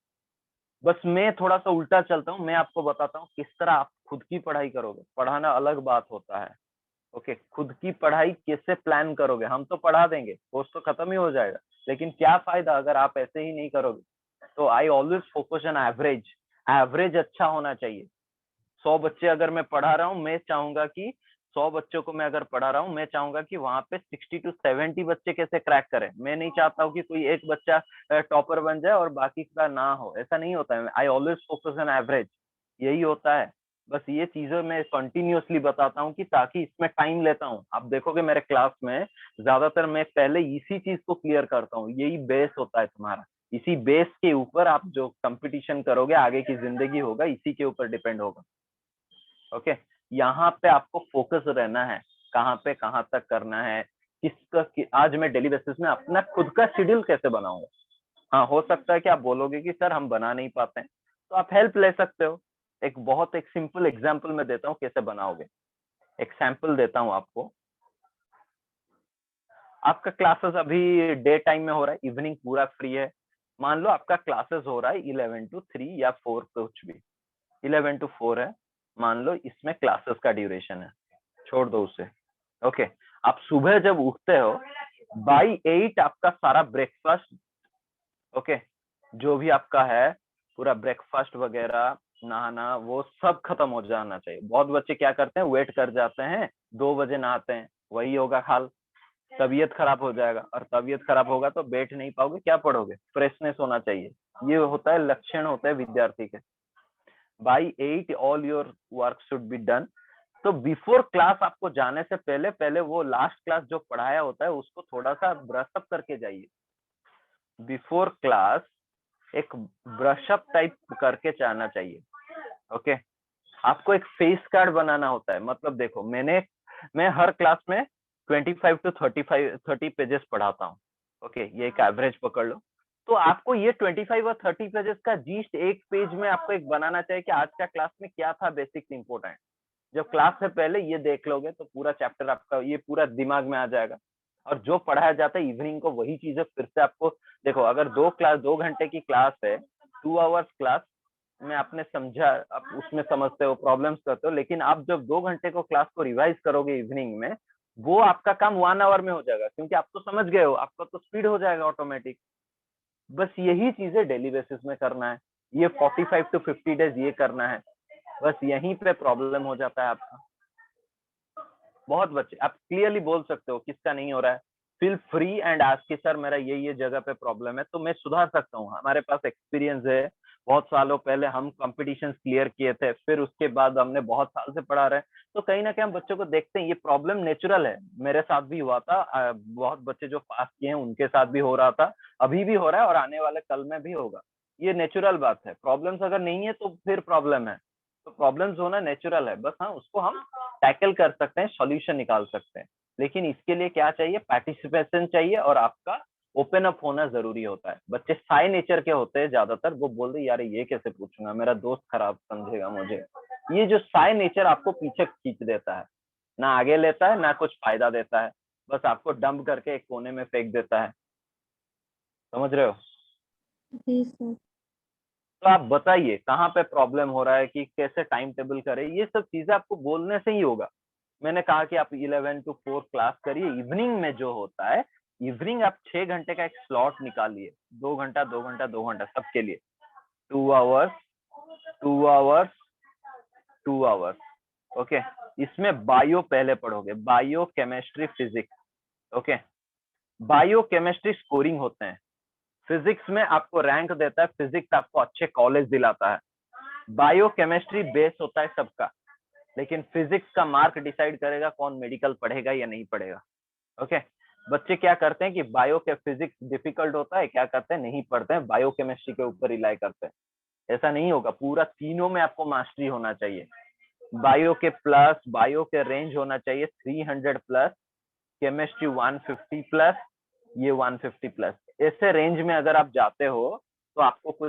बस मैं थोड़ा सा उल्टा चलता हूँ, मैं आपको बताता हूँ किस तरह आप खुद की पढ़ाई करोगे। पढ़ाना अलग बात होता है। ओके, खुद की पढ़ाई कैसे प्लान करोगे, हम तो पढ़ा देंगे, कोर्स तो खत्म ही हो जाएगा, लेकिन क्या फायदा अगर आप ऐसे ही नहीं करोगे। तो I always focus on average, average अच्छा होना चाहिए। 100 बच्चे अगर मैं पढ़ा रहा हूँ, मैं चाहूंगा कि 100 बच्चों को मैं अगर पढ़ा रहा हूँ, मैं चाहूंगा कि वहां पे 60 to 70 बच्चे कैसे क्रैक करें। मैं नहीं चाहता हूँ कि कोई एक बच्चा टॉपर बन जाए और बाकी का ना हो, ऐसा नहीं होता है। I always focus on average, यही होता है। बस ये चीजें मैं कंटिन्यूअसली बताता हूँ कि ताकि इसमें टाइम लेता हूँ। आप देखोगे मेरे क्लास में ज्यादातर मैं पहले इसी चीज को क्लियर करता हूँ, यही बेस होता है तुम्हारा। इसी बेस के ऊपर आप जो कंपटीशन करोगे, आगे की जिंदगी होगा इसी के ऊपर डिपेंड होगा। ओके, यहाँ पे आपको फोकस रहना है, कहाँ पे कहाँ तक करना है, आज मैं डेली बेसिस में अपना खुद का शेड्यूल कैसे बनाऊंगा। हाँ, हो सकता है कि आप बोलोगे कि सर हम बना नहीं पाते हैं, तो आप हेल्प ले सकते हो। एक सिंपल एग्जांपल मैं देता हूँ कैसे बनाओगे। एक सैंपल देता हूँ आपको। आपका क्लासेस अभी डे टाइम में हो रहा है, इवनिंग पूरा फ्री है। मान लो आपका क्लासेस हो रहा है 11 to 3 या 4, कुछ भी 11 to 4 है, मान लो इसमें क्लासेस का ड्यूरेशन है, छोड़ दो उसे। ओके, आप सुबह जब उठते हो बाई 8 आपका सारा ब्रेकफास्ट, ओके, जो भी आपका है पूरा ब्रेकफास्ट वगैरह, नहाना, वो सब खत्म हो जाना चाहिए। बहुत बच्चे क्या करते हैं, वेट कर जाते हैं, 2 बजे नहाते हैं, वही होगा हाल, तबीयत खराब हो जाएगा। और तबीयत खराब होगा तो बैठ नहीं पाओगे, क्या पढ़ोगे, फ्रेशनेस होना चाहिए। ये होता है लक्षण होता है विद्यार्थी के। By 8 all your work should be done. तो बिफोर क्लास आपको जाने से पहले पहले वो लास्ट क्लास जो पढ़ाया होता है उसको थोड़ा सा ब्रश अप करके जाइए। बिफोर क्लास एक ब्रशअप टाइप करके जाना चाहिए। ओके, आपको एक फेस कार्ड बनाना होता है। मतलब देखो, मैं हर क्लास में 25 to 30 पेजेस पढ़ाता हूँ। ओके, ये एक एवरेज पकड़ लो। तो आपको ये 25 और 30 पेजेस का जीस्ट एक पेज में आपको एक बनाना चाहिए कि आज का क्लास में क्या था बेसिक इंपोर्टेंट। जब क्लास से पहले ये देख लोगे तो पूरा चैप्टर आपका ये पूरा दिमाग में आ जाएगा। और जो पढ़ाया जाता है इवनिंग को वही चीजें फिर से आपको देखो। अगर 2 घंटे की क्लास है, 2 आवर्स क्लास में आपने समझा, आप उसमें समझते हो, प्रॉब्लम्स करते हो, लेकिन आप जब 2 घंटे को क्लास को रिवाइज करोगे इवनिंग में, वो आपका काम 1 आवर में हो जाएगा, क्योंकि आप तो समझ गए हो, आपका तो स्पीड हो जाएगा ऑटोमेटिक। बस यही चीजें डेली बेसिस में करना है, ये 45 to 50 डेज ये करना है। बस यहीं पे प्रॉब्लम हो जाता है आपका। बहुत बच्चे, आप क्लियरली बोल सकते हो किसका नहीं हो रहा है, फील फ्री एंड आस्क कि सर मेरा ये जगह पे प्रॉब्लम है, तो मैं सुधार सकता हूँ। हमारे पास एक्सपीरियंस है, बहुत सालों पहले हम कॉम्पिटिशन क्लियर किए थे, फिर उसके बाद हमने बहुत साल से पढ़ा रहे हैं, तो कहीं ना कहीं हम बच्चों को देखते हैं ये प्रॉब्लम नेचुरल है। मेरे साथ भी हुआ था, बहुत बच्चे जो पास किए हैं उनके साथ भी हो रहा था, अभी भी हो रहा है और आने वाले कल में भी होगा। ये नेचुरल बात है। प्रॉब्लम्स अगर नहीं है तो फिर प्रॉब्लम है, तो प्रॉब्लम्स होना नेचुरल है। बस हाँ, उसको हम टैकल कर सकते हैं, सॉल्यूशन निकाल सकते हैं। लेकिन इसके लिए क्या चाहिए, पार्टिसिपेशन चाहिए और आपका ओपन अप होना जरूरी होता है। बच्चे साई नेचर के होते हैं ज्यादातर, वो बोल दे यार ये कैसे पूछूंगा, मेरा दोस्त खराब समझेगा मुझे। ये जो साई नेचर आपको पीछे खींच देता है, ना आगे लेता है ना कुछ फायदा देता है, बस आपको डंप करके एक कोने में फेंक देता है। समझ रहे हो? जी सर। तो आप बताइए कहाँ पे प्रॉब्लम हो रहा है, कि कैसे टाइम टेबल करें, ये सब चीजें आपको बोलने से ही होगा। मैंने कहा कि आप 11 to 4 क्लास करिए। इवनिंग में जो होता है, इवनिंग आप 6 घंटे का एक स्लॉट निकालिए, 2 घंटा 2 घंटा 2 घंटा सबके लिए, 2 आवर्स 2 आवर्स 2 आवर्स। ओके, इसमें बायो पहले पढ़ोगे, bio chemistry physics. Okay, bio chemistry scoring होते हैं, फिजिक्स में आपको रैंक देता है, फिजिक्स आपको अच्छे कॉलेज दिलाता है। बायो केमिस्ट्री बेस होता है सबका, लेकिन फिजिक्स का मार्क डिसाइड करेगा कौन मेडिकल पढ़ेगा या नहीं पढ़ेगा। ओके, बच्चे क्या करते हैं कि बायो के फिजिक्स डिफिकल्ट होता है, क्या करते हैं, नहीं पढ़ते हैं, बायो केमिस्ट्री के ऊपर रिलाई करते हैं। ऐसा नहीं होगा, पूरा तीनों में आपको मास्टरी होना चाहिए। बायो के प्लस, बायो के रेंज होना चाहिए 300 प्लस, केमिस्ट्री 150 प्लस, ये 150 प्लस। ऐसे रेंज में अगर आप जाते हो तो आपको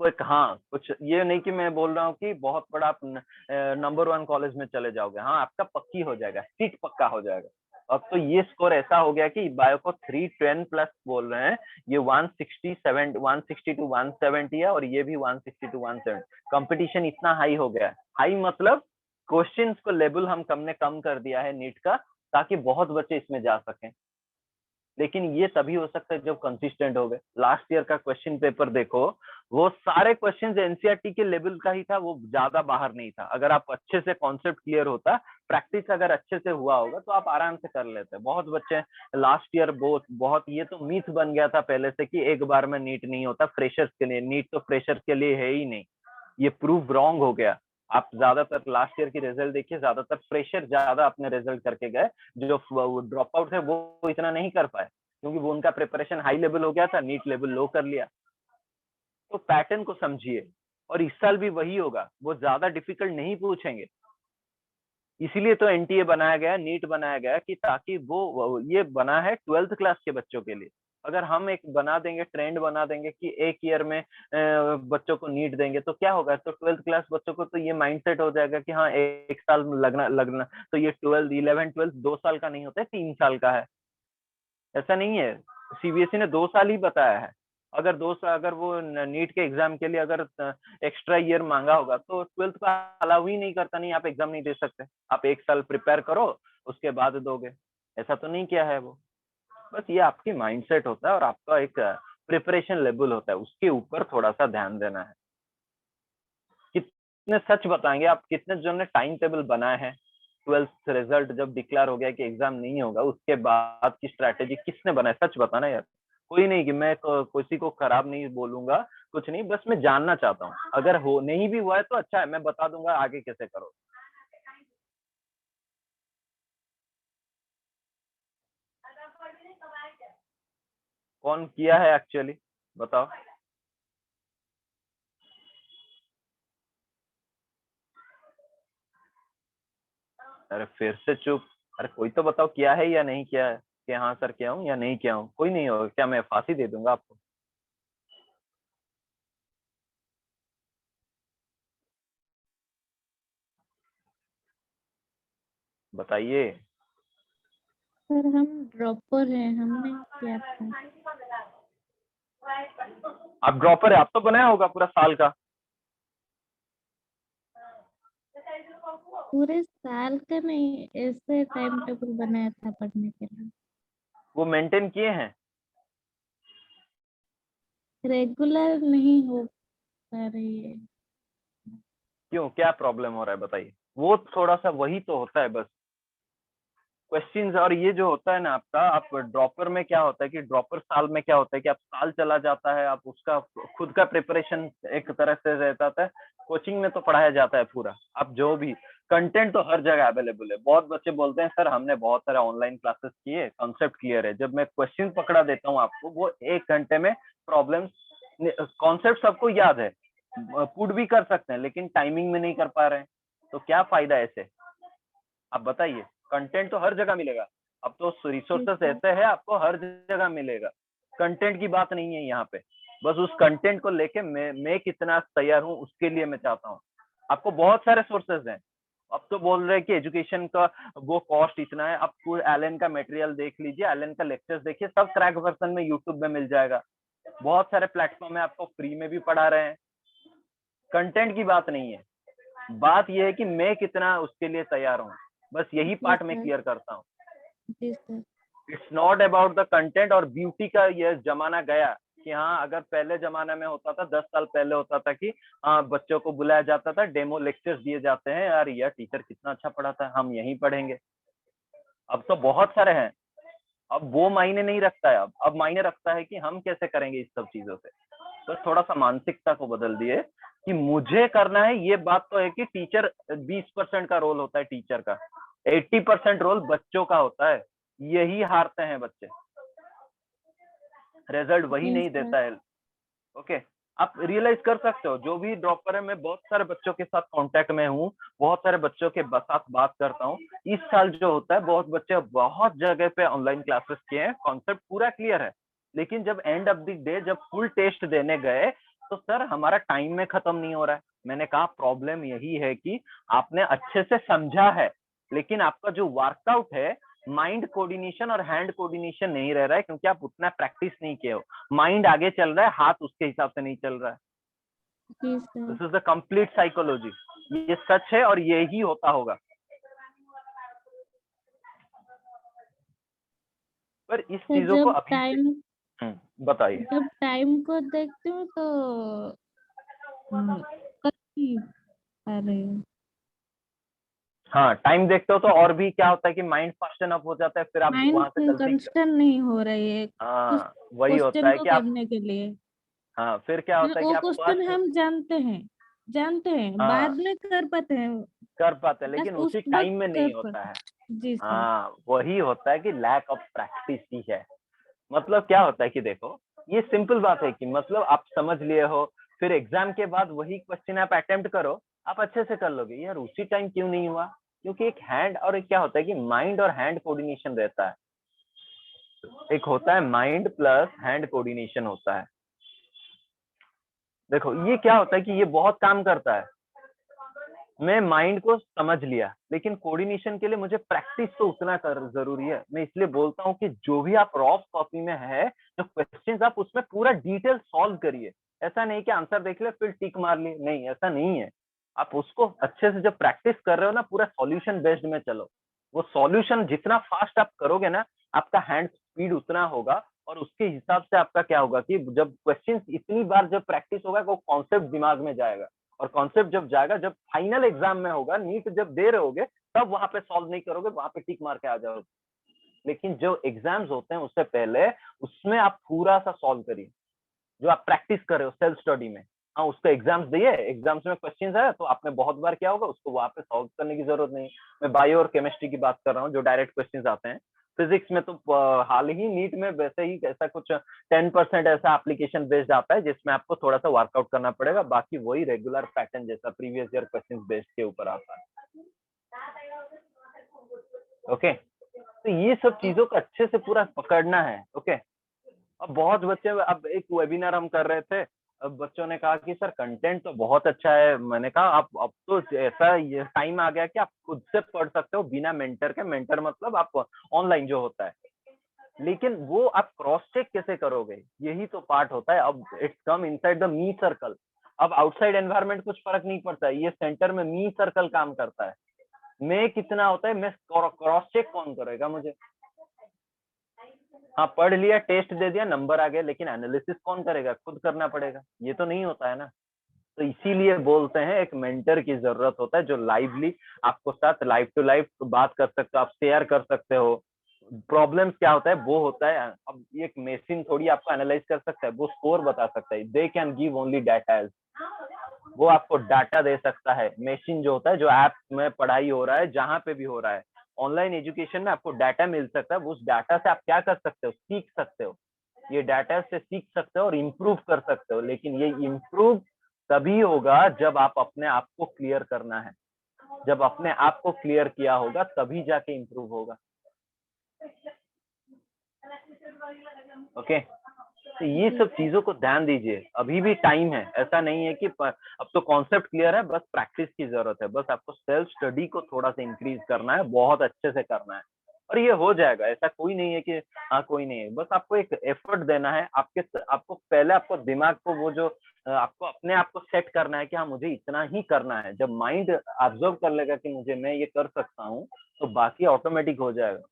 एक हाँ, कुछ ये नहीं कि मैं बोल रहा हूँ कि बहुत बड़ा आप नंबर 1 कॉलेज में चले जाओगे, हाँ आपका पक्की हो जाएगा, सीट पक्का हो जाएगा। अब तो ये स्कोर ऐसा हो गया कि बायो को 310 प्लस बोल रहे हैं, ये 160 to 170 है, और ये भी 160 to 170। कंपटीशन इतना हाई हो गया है, हाई मतलब क्वेश्चंस को लेवल हम कम कर दिया है नीट का, ताकि बहुत बच्चे इसमें जा सकें। लेकिन ये तभी हो सकता है जब कंसिस्टेंट हो गए। लास्ट ईयर का क्वेश्चन पेपर देखो, वो सारे क्वेश्चंस एनसीईआरटी के लेवल का ही था, वो ज्यादा बाहर नहीं था। अगर आप अच्छे से कॉन्सेप्ट क्लियर होता, प्रैक्टिस अगर अच्छे से हुआ होगा तो आप आराम से कर लेते। बहुत बच्चे लास्ट ईयर बहुत ये तो मीथ बन गया था पहले से कि एक बार में नीट नहीं होता फ्रेशर्स के लिए, नीट तो फ्रेशर्स के लिए है ही नहीं। ये प्रूव रॉन्ग हो गया। आप ज्यादातर लास्ट ईयर की रिजल्ट देखिए, ज्यादातर फ्रेशर ज्यादा अपने रिजल्ट करके गए, जो ड्रॉप आउट है वो इतना नहीं कर पाए, क्योंकि वो उनका प्रिपरेशन हाई लेवल हो गया था, नीट लेवल लो कर लिया। तो पैटर्न को समझिए, और इस साल भी वही होगा, वो ज्यादा डिफिकल्ट नहीं पूछेंगे। इसीलिए तो एनटीए बनाया गया, नीट बनाया गया, कि ताकि वो ये बना है 12th क्लास के बच्चों के लिए। अगर हम एक बना देंगे, ट्रेंड बना देंगे कि एक ईयर में बच्चों को नीट देंगे, तो क्या होगा, तो 12th क्लास बच्चों को तो ये माइंडसेट हो जाएगा कि हाँ एक साल लगना लगना, तो ये 12 11 12 2 साल का नहीं होता है, 3 साल का है। ऐसा नहीं है, सीबीएसई ने 2 साल ही बताया है। अगर अगर वो नीट के एग्जाम के लिए अगर एक्स्ट्रा ईयर मांगा होगा, तो 12th का अलाउ ही नहीं करता, नहीं आप एग्जाम नहीं दे सकते, आप 1 साल प्रिपेयर करो उसके बाद दोगे। ऐसा तो नहीं किया है वो। बस ये आपकी माइंडसेट होता है और आपका एक प्रिपरेशन लेवल होता है, उसके ऊपर थोड़ा सा ध्यान देना है। कितने सच बताएंगे आप, कितने जो ने टाइम टेबल बनाए हैं, 12th रिजल्ट जब डिक्लेयर हो गया कि एग्जाम नहीं होगा, उसके बाद की स्ट्रैटेजी किसने बनाया, सच बताना यार। कोई नहीं, कि मैं किसी को खराब नहीं बोलूंगा, कुछ नहीं, बस मैं जानना चाहता हूँ। अगर हो नहीं भी हुआ है तो अच्छा है, मैं बता दूंगा आगे कैसे करो। कौन किया है एक्चुअली, बताओ। अरे फिर से चुप। अरे कोई तो बताओ, किया है या नहीं किया है, कि हाँ सर किया हूँ या नहीं किया हूँ। कोई नहीं होगा क्या, मैं फांसी दे दूंगा आपको। बताइए। सर हम ड्रॉपर हैं, हमने किया था। आप ड्रॉपर है, आप तो बनाया होगा पूरा साल का। पूरे साल का नहीं, ऐसे टाइम टेबल बनाया था पढ़ने के लिए। वो मेंटेन किए हैं। रेगुलर नहीं हो पा रही है। क्यों, क्या प्रॉब्लम हो रहा है बताइए। वो थोड़ा सा वही तो होता है बस, क्वेश्चंस। और ये जो होता है ना आपका, आप ड्रॉपर में क्या होता है कि ड्रॉपर साल में क्या होता है कि आप साल चला जाता है, आप उसका खुद का प्रिपरेशन एक तरह से रहता है। कोचिंग में तो पढ़ाया जाता है पूरा, आप जो भी कंटेंट तो हर जगह अवेलेबल है। बहुत बच्चे बोलते हैं सर हमने बहुत सारे ऑनलाइन क्लासेस किए, कॉन्सेप्ट क्लियर है। जब मैं क्वेश्चन पकड़ा देता हूँ आपको, वो 1 घंटे में प्रॉब्लम, कॉन्सेप्ट सबको याद है, पुट भी कर सकते हैं, लेकिन टाइमिंग में नहीं कर पा रहे हैं, तो क्या फायदा ऐसे, आप बताइए। कंटेंट तो हर जगह मिलेगा, अब तो रिसोर्सेस ऐसे है, आपको हर जगह मिलेगा। कंटेंट की बात नहीं है यहाँ पे, बस उस कंटेंट को लेके मैं कितना तैयार हूँ उसके लिए मैं चाहता हूँ। आपको बहुत सारे सोर्सेज हैं। अब तो बोल रहे हैं कि एजुकेशन का वो कॉस्ट इतना है, आप एलन का मटेरियल देख लीजिए, एलन का लेक्चर्स देखिए, सब क्रैक वर्जन में यूट्यूब में मिल जाएगा। बहुत सारे प्लेटफॉर्म है, आपको फ्री में भी पढ़ा रहे हैं। कंटेंट की बात नहीं है, बात यह है कि मैं कितना उसके लिए तैयार हूँ, बस यही जी पार्ट मैं सर। क्लियर करता हूँ। जी sir. It's not about the content. और ब्यूटी का यह जमाना गया कि हाँ, अगर पहले जमाने में होता था, 10 साल पहले होता था कि हाँ बच्चों को बुलाया जाता था, डेमो लेक्चर्स दिए जाते हैं, यार यह टीचर कितना अच्छा पढ़ाता है, हम यहीं पढ़ेंगे। अब तो बहुत सारे हैं, अब वो मायने नहीं रखता है। अब मायने रखता है कि हम कैसे करेंगे इस सब चीजों से। बस थोड़ा सा मानसिकता को बदल दिए कि मुझे करना है। ये बात तो है कि टीचर 20% का रोल होता है टीचर का, 80% रोल बच्चों का होता है। यही हारते हैं बच्चे, रिजल्ट वही जी नहीं सर। देता है। ओके, आप रियलाइज कर सकते हो, जो भी ड्रॉपर है, मैं बहुत सारे बच्चों के साथ कांटेक्ट में हूँ, बहुत सारे बच्चों के साथ बात करता हूँ। इस साल जो होता है, बहुत बच्चे बहुत जगह पे ऑनलाइन क्लासेस किए हैं, कॉन्सेप्ट पूरा क्लियर है, लेकिन जब एंड ऑफ द डे जब फुल टेस्ट देने गए, तो सर हमारा टाइम में खत्म नहीं हो रहा है। मैंने कहा प्रॉब्लम यही है कि आपने अच्छे से समझा है, लेकिन आपका जो वर्कआउट है, माइंड कोऑर्डिनेशन और हैंड कोऑर्डिनेशन नहीं रह रहा है, क्योंकि आप उतना प्रैक्टिस नहीं किए हो। माइंड आगे चल रहा है, हाथ उसके हिसाब से नहीं चल रहा है। जी sir. This is the complete psychology, ये सच है और यही होता होगा। पर इस तो चीजों को अभी से बताइए। जब टाइम को देखती हूँ तो कर नहीं पा रही हूँ। हाँ, टाइम देखते हो तो और भी क्या होता है कि माइंड फास्ट अप हो जाता है, फिर आप माइंड वहां से गलती कंसंट्रेट नहीं हो रही है कुछ हाँ वही होता क्वेश्चन है को कि आप, करने के लिए। हाँ फिर क्या होता है कि वो आप क्वेश्चन फर्स्ट, हम जानते हैं, जानते हैं, हाँ। बाद में कर पाते हैं, कर पाते हैं बस लेकिन उस उसी वक्त टाइम में कर नहीं पाते। होता है। जी सर। हाँ, वही होता है कि लैक ऑफ प्रैक्टिस ही है। मतलब क्या होता है कि देखो, ये सिंपल बात है कि मतलब आप समझ लिए हो, फिर एग्जाम के बाद वही क्वेश्चन आप अटेम्प्ट करो, आप अच्छे से कर लोगे। यार उसी टाइम क्यों नहीं हुआ? क्योंकि एक हैंड और एक क्या होता है कि माइंड और हैंड कोऑर्डिनेशन रहता है। एक होता है माइंड प्लस हैंड कोऑर्डिनेशन होता है। देखो ये क्या होता है कि ये बहुत काम करता है। मैं माइंड को समझ लिया, लेकिन कोऑर्डिनेशन के लिए मुझे प्रैक्टिस तो उतना कर जरूरी है। मैं इसलिए बोलता हूँ कि जो भी आप रॉ कॉपी में है, जो क्वेश्चंस आप उसमें पूरा डिटेल सॉल्व करिए। ऐसा नहीं कि आंसर देख ले फिर टिक मार लिए, नहीं ऐसा नहीं है। आप उसको अच्छे से जब प्रैक्टिस कर रहे हो ना, पूरा सॉल्यूशन बेस्ड में चलो। वो सॉल्यूशन जितना फास्ट आप करोगे ना, आपका हैंड स्पीड उतना होगा, और उसके हिसाब से आपका क्या होगा कि जब क्वेश्चन इतनी बार जब प्रैक्टिस होगा, वो कॉन्सेप्ट दिमाग में जाएगा। और कॉन्सेप्ट जब जाएगा, जब फाइनल एग्जाम में होगा, नीट जब दे रहे होगे, तब वहां पे सॉल्व नहीं करोगे, वहां पे टिक मार के आ जाओगे। लेकिन जो एग्जाम्स होते हैं उससे पहले, उसमें आप पूरा सा सॉल्व करिए। जो आप प्रैक्टिस कर रहे हो सेल्फ स्टडी में, हाँ उसका एग्जाम्स दिए, एग्जाम्स में क्वेश्चन आया तो आपने बहुत बार क्या होगा, उसको वहां पे सॉल्व करने की जरूरत नहीं। मैं बायो और केमिस्ट्री की बात कर रहा हूँ, जो डायरेक्ट क्वेश्चन आते हैं। फिजिक्स में तो हाल ही नीट में वैसे ही ऐसा कुछ 10% ऐसा एप्लीकेशन बेस्ड आता है, जिसमें आपको थोड़ा सा वर्कआउट करना पड़ेगा। बाकी वही रेगुलर पैटर्न जैसा प्रीवियस ईयर क्वेश्चन बेस्ड के ऊपर आता है। ओके, तो ये सब चीजों को अच्छे से पूरा पकड़ना है। ओके, अब बहुत बच्चे, अब एक वेबिनार हम कर रहे थे, अब बच्चों ने कहा कि सर कंटेंट तो बहुत अच्छा है। मैंने कहा आप अब तो ऐसा ये टाइम आ गया कि आप खुद से पढ़ सकते हो बिना मेंटर के। मेंटर मतलब आप ऑनलाइन जो होता है, लेकिन वो आप क्रॉस चेक कैसे करोगे, यही तो पार्ट होता है। अब it's come inside the me circle. अब आउटसाइड एनवायरनमेंट कुछ फर्क नहीं पड़ता है, ये सेंटर में मी सर्कल काम करता है। मैं कितना होता है, मैं क्रॉस चेक कौन करेगा मुझे? हाँ पढ़ लिया, टेस्ट दे दिया, नंबर आ गया, लेकिन एनालिसिस कौन करेगा? खुद करना पड़ेगा। ये तो नहीं होता है ना। तो इसीलिए बोलते हैं एक मेंटर की जरूरत होता है, जो लाइवली आपको साथ लाइव टू लाइव बात कर सकते हो, आप शेयर कर सकते हो। प्रॉब्लम्स क्या होता है वो होता है। अब एक मशीन थोड़ी आपको एनालाइज कर सकता है, वो स्कोर बता सकता है। They can give only data, वो आपको डाटा दे सकता है। मशीन जो होता है, जो ऐप में पढ़ाई हो रहा है, जहां पे भी हो रहा है, ऑनलाइन एजुकेशन में आपको डाटा मिल सकता है। उस डाटा से आप क्या कर सकते हो, सीख सकते हो। ये डाटा से सीख सकते हो और इम्प्रूव कर सकते हो। लेकिन ये इम्प्रूव तभी होगा जब आप अपने आप को क्लियर करना है। जब अपने आप को क्लियर किया होगा तभी जाके इम्प्रूव होगा। ओके, तो ये जी सब चीजों को ध्यान दीजिए। अभी भी टाइम है, ऐसा नहीं है कि अब तो कॉन्सेप्ट क्लियर है, बस प्रैक्टिस की जरूरत है। बस आपको सेल्फ स्टडी को थोड़ा सा इंक्रीज करना है, बहुत अच्छे से करना है, और ये हो जाएगा। ऐसा कोई नहीं है कि हाँ कोई नहीं है, बस आपको एक एफर्ट देना है। आपको पहले आपको दिमाग को वो जो आपको अपने आप को सेट करना है कि हाँ मुझे इतना ही करना है। जब माइंड ऑब्जर्व कर लेगा कि मुझे मैं ये कर सकता हूँ, तो बाकी ऑटोमेटिक हो जाएगा।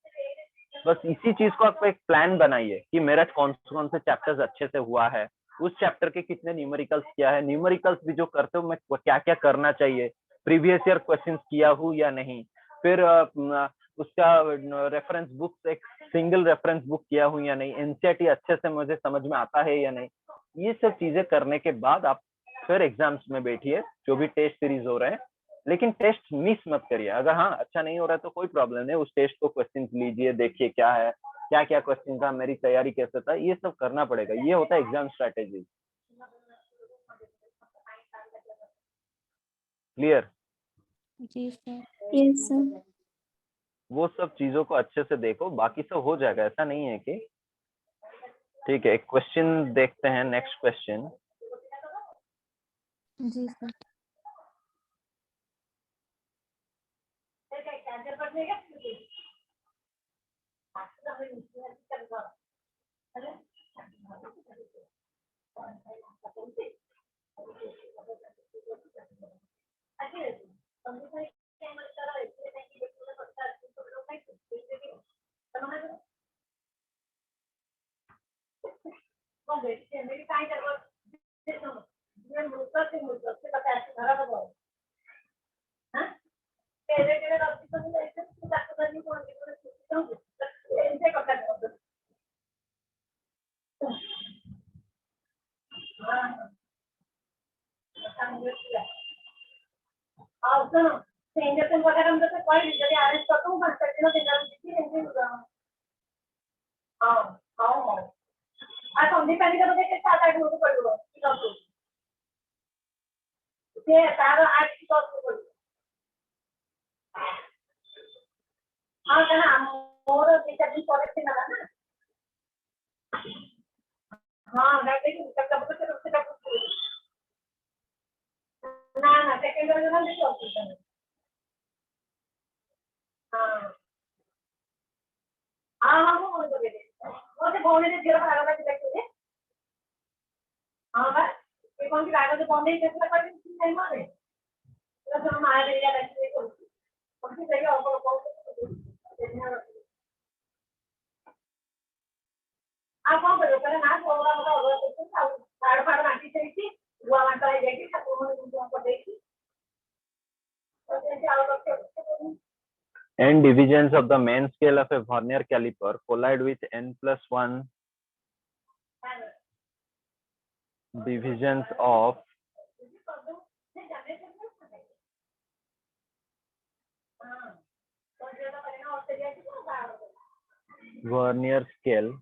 बस इसी चीज को आपको एक प्लान बनाइए कि मेरा कौन से चैप्टर्स अच्छे से हुआ है, उस चैप्टर के कितने न्यूमेरिकल्स क्या है, न्यूमेरिकल्स भी जो करते हो मैं क्या क्या करना चाहिए, प्रीवियस ईयर क्वेश्चंस किया हूँ या नहीं, फिर उसका रेफरेंस बुक, एक सिंगल रेफरेंस बुक किया हूँ या नहीं, एनसीईआरटी अच्छे से मुझे समझ में आता है या नहीं। ये सब चीजें करने के बाद आप फिर एग्जाम्स में बैठिए, जो भी टेस्ट सीरीज हो रहे हैं। लेकिन टेस्ट मिस मत करिए। अगर हाँ अच्छा नहीं हो रहा है तो कोई प्रॉब्लम नहीं, उस टेस्ट को क्वेश्चन लीजिए, देखिए क्या है, क्या क्या क्वेश्चन था, मेरी तैयारी कैसे था, ये सब करना पड़ेगा। ये होता है एग्जाम स्ट्रेटेजी। क्लियर? जी सर। Yes sir. वो सब चीजों को अच्छे से देखो, बाकी सब हो जाएगा। ऐसा नहीं है कि ठीक है। एक क्वेश्चन देखते हैं, नेक्स्ट क्वेश्चन। जी सर। इंजेक्शन वगैरह में तो कोई जल्दी आरएस करता हूँ बस करके ना तेरा किसी नहीं होगा। हाँ हाँ हाँ आज संदीप पानी का तो देख के 7-8 मिनट कर दो ठीक है ये तारा आज की बात कर हाँ कहना मोर देखा दिन कॉलेज से ना ना हाँ मैं देखी तब तब तक उससे तक ना ना सेकंड वाला ना देखो ऑप्शन हाँ हाँ हाँ वो बोल दो बेटे वो से बोलने से जीरो पर आगे देखते हैं हाँ बस ये कौन सी आगे से बोलने के लिए कोई नहीं मारे तो हम आ रहे हैं ऐसे को कौन सी जगह और कौन आप कौन करो पहले ना थोड़ा मोटा होगा तो साढ़े फाड़ माटी चाहिए वो मारता है देखिए सब उन्होंने तुमको देखी तो जैसे आओ तो N divisions of the main scale of a vernier caliper collide with n plus 1 divisions of vernier scale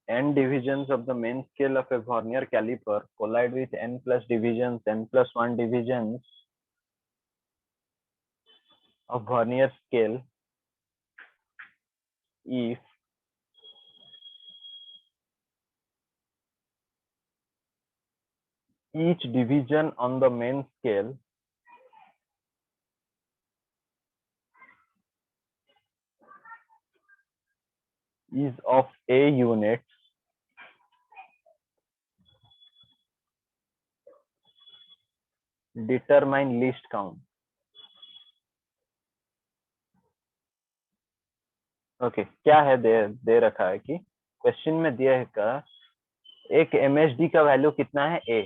n divisions of the main scale of a vernier caliper collide with n plus divisions, n plus 1 divisions of vernier scale if each division on the main scale is of a units. Determine least count. Okay क्या है दे रखा है कि क्वेश्चन में दिया है का एक एमएसडी का वैल्यू कितना है ए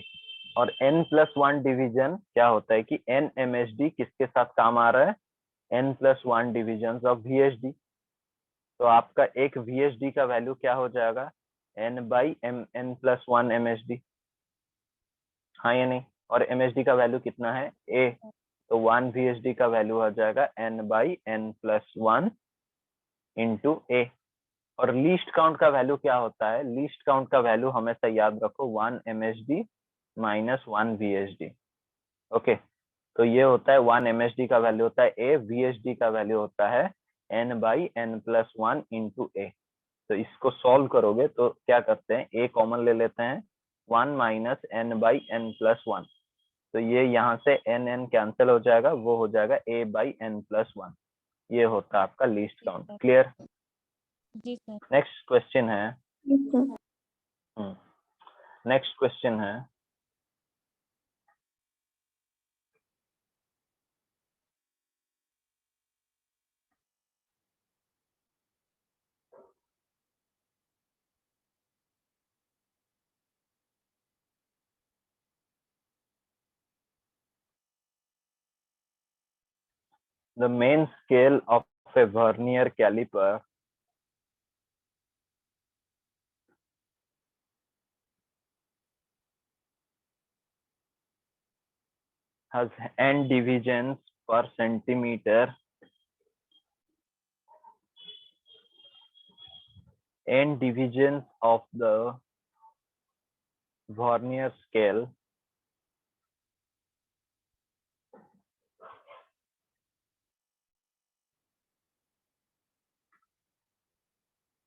और n प्लस 1 डिवीजन क्या होता है कि n एमएसडी किसके साथ काम आ रहा है n plus 1 division of VHD. तो आपका एक वीएचडी का वैल्यू क्या हो जाएगा n by M n plus 1 MSD, हाँ या नहीं। और एमएसडी का वैल्यू कितना है a, तो 1 वीएचडी का वैल्यू हो जाएगा n by n plus 1 into a. और लीस्ट काउंट का वैल्यू क्या होता है, लीस्ट काउंट का वैल्यू हमेशा याद रखो 1 एमएसडी माइनस 1 वीएचडी। ओके तो ये होता है 1 एमएसडी का वैल्यू होता है ए, वीएचडी का वैल्यू होता है n by n plus 1 into a. तो इसको सॉल्व करोगे तो क्या करते हैं ए कॉमन ले लेते हैं 1 minus n by n plus 1, तो ये यहाँ से n कैंसिल हो जाएगा, वो हो जाएगा a बाई n प्लस 1। ये होता है आपका लीस्ट काउंट। क्लियर? जी सर। नेक्स्ट क्वेश्चन है नेक्स्ट क्वेश्चन है the main scale of a vernier caliper has n divisions per centimeter. N divisions of the vernier scale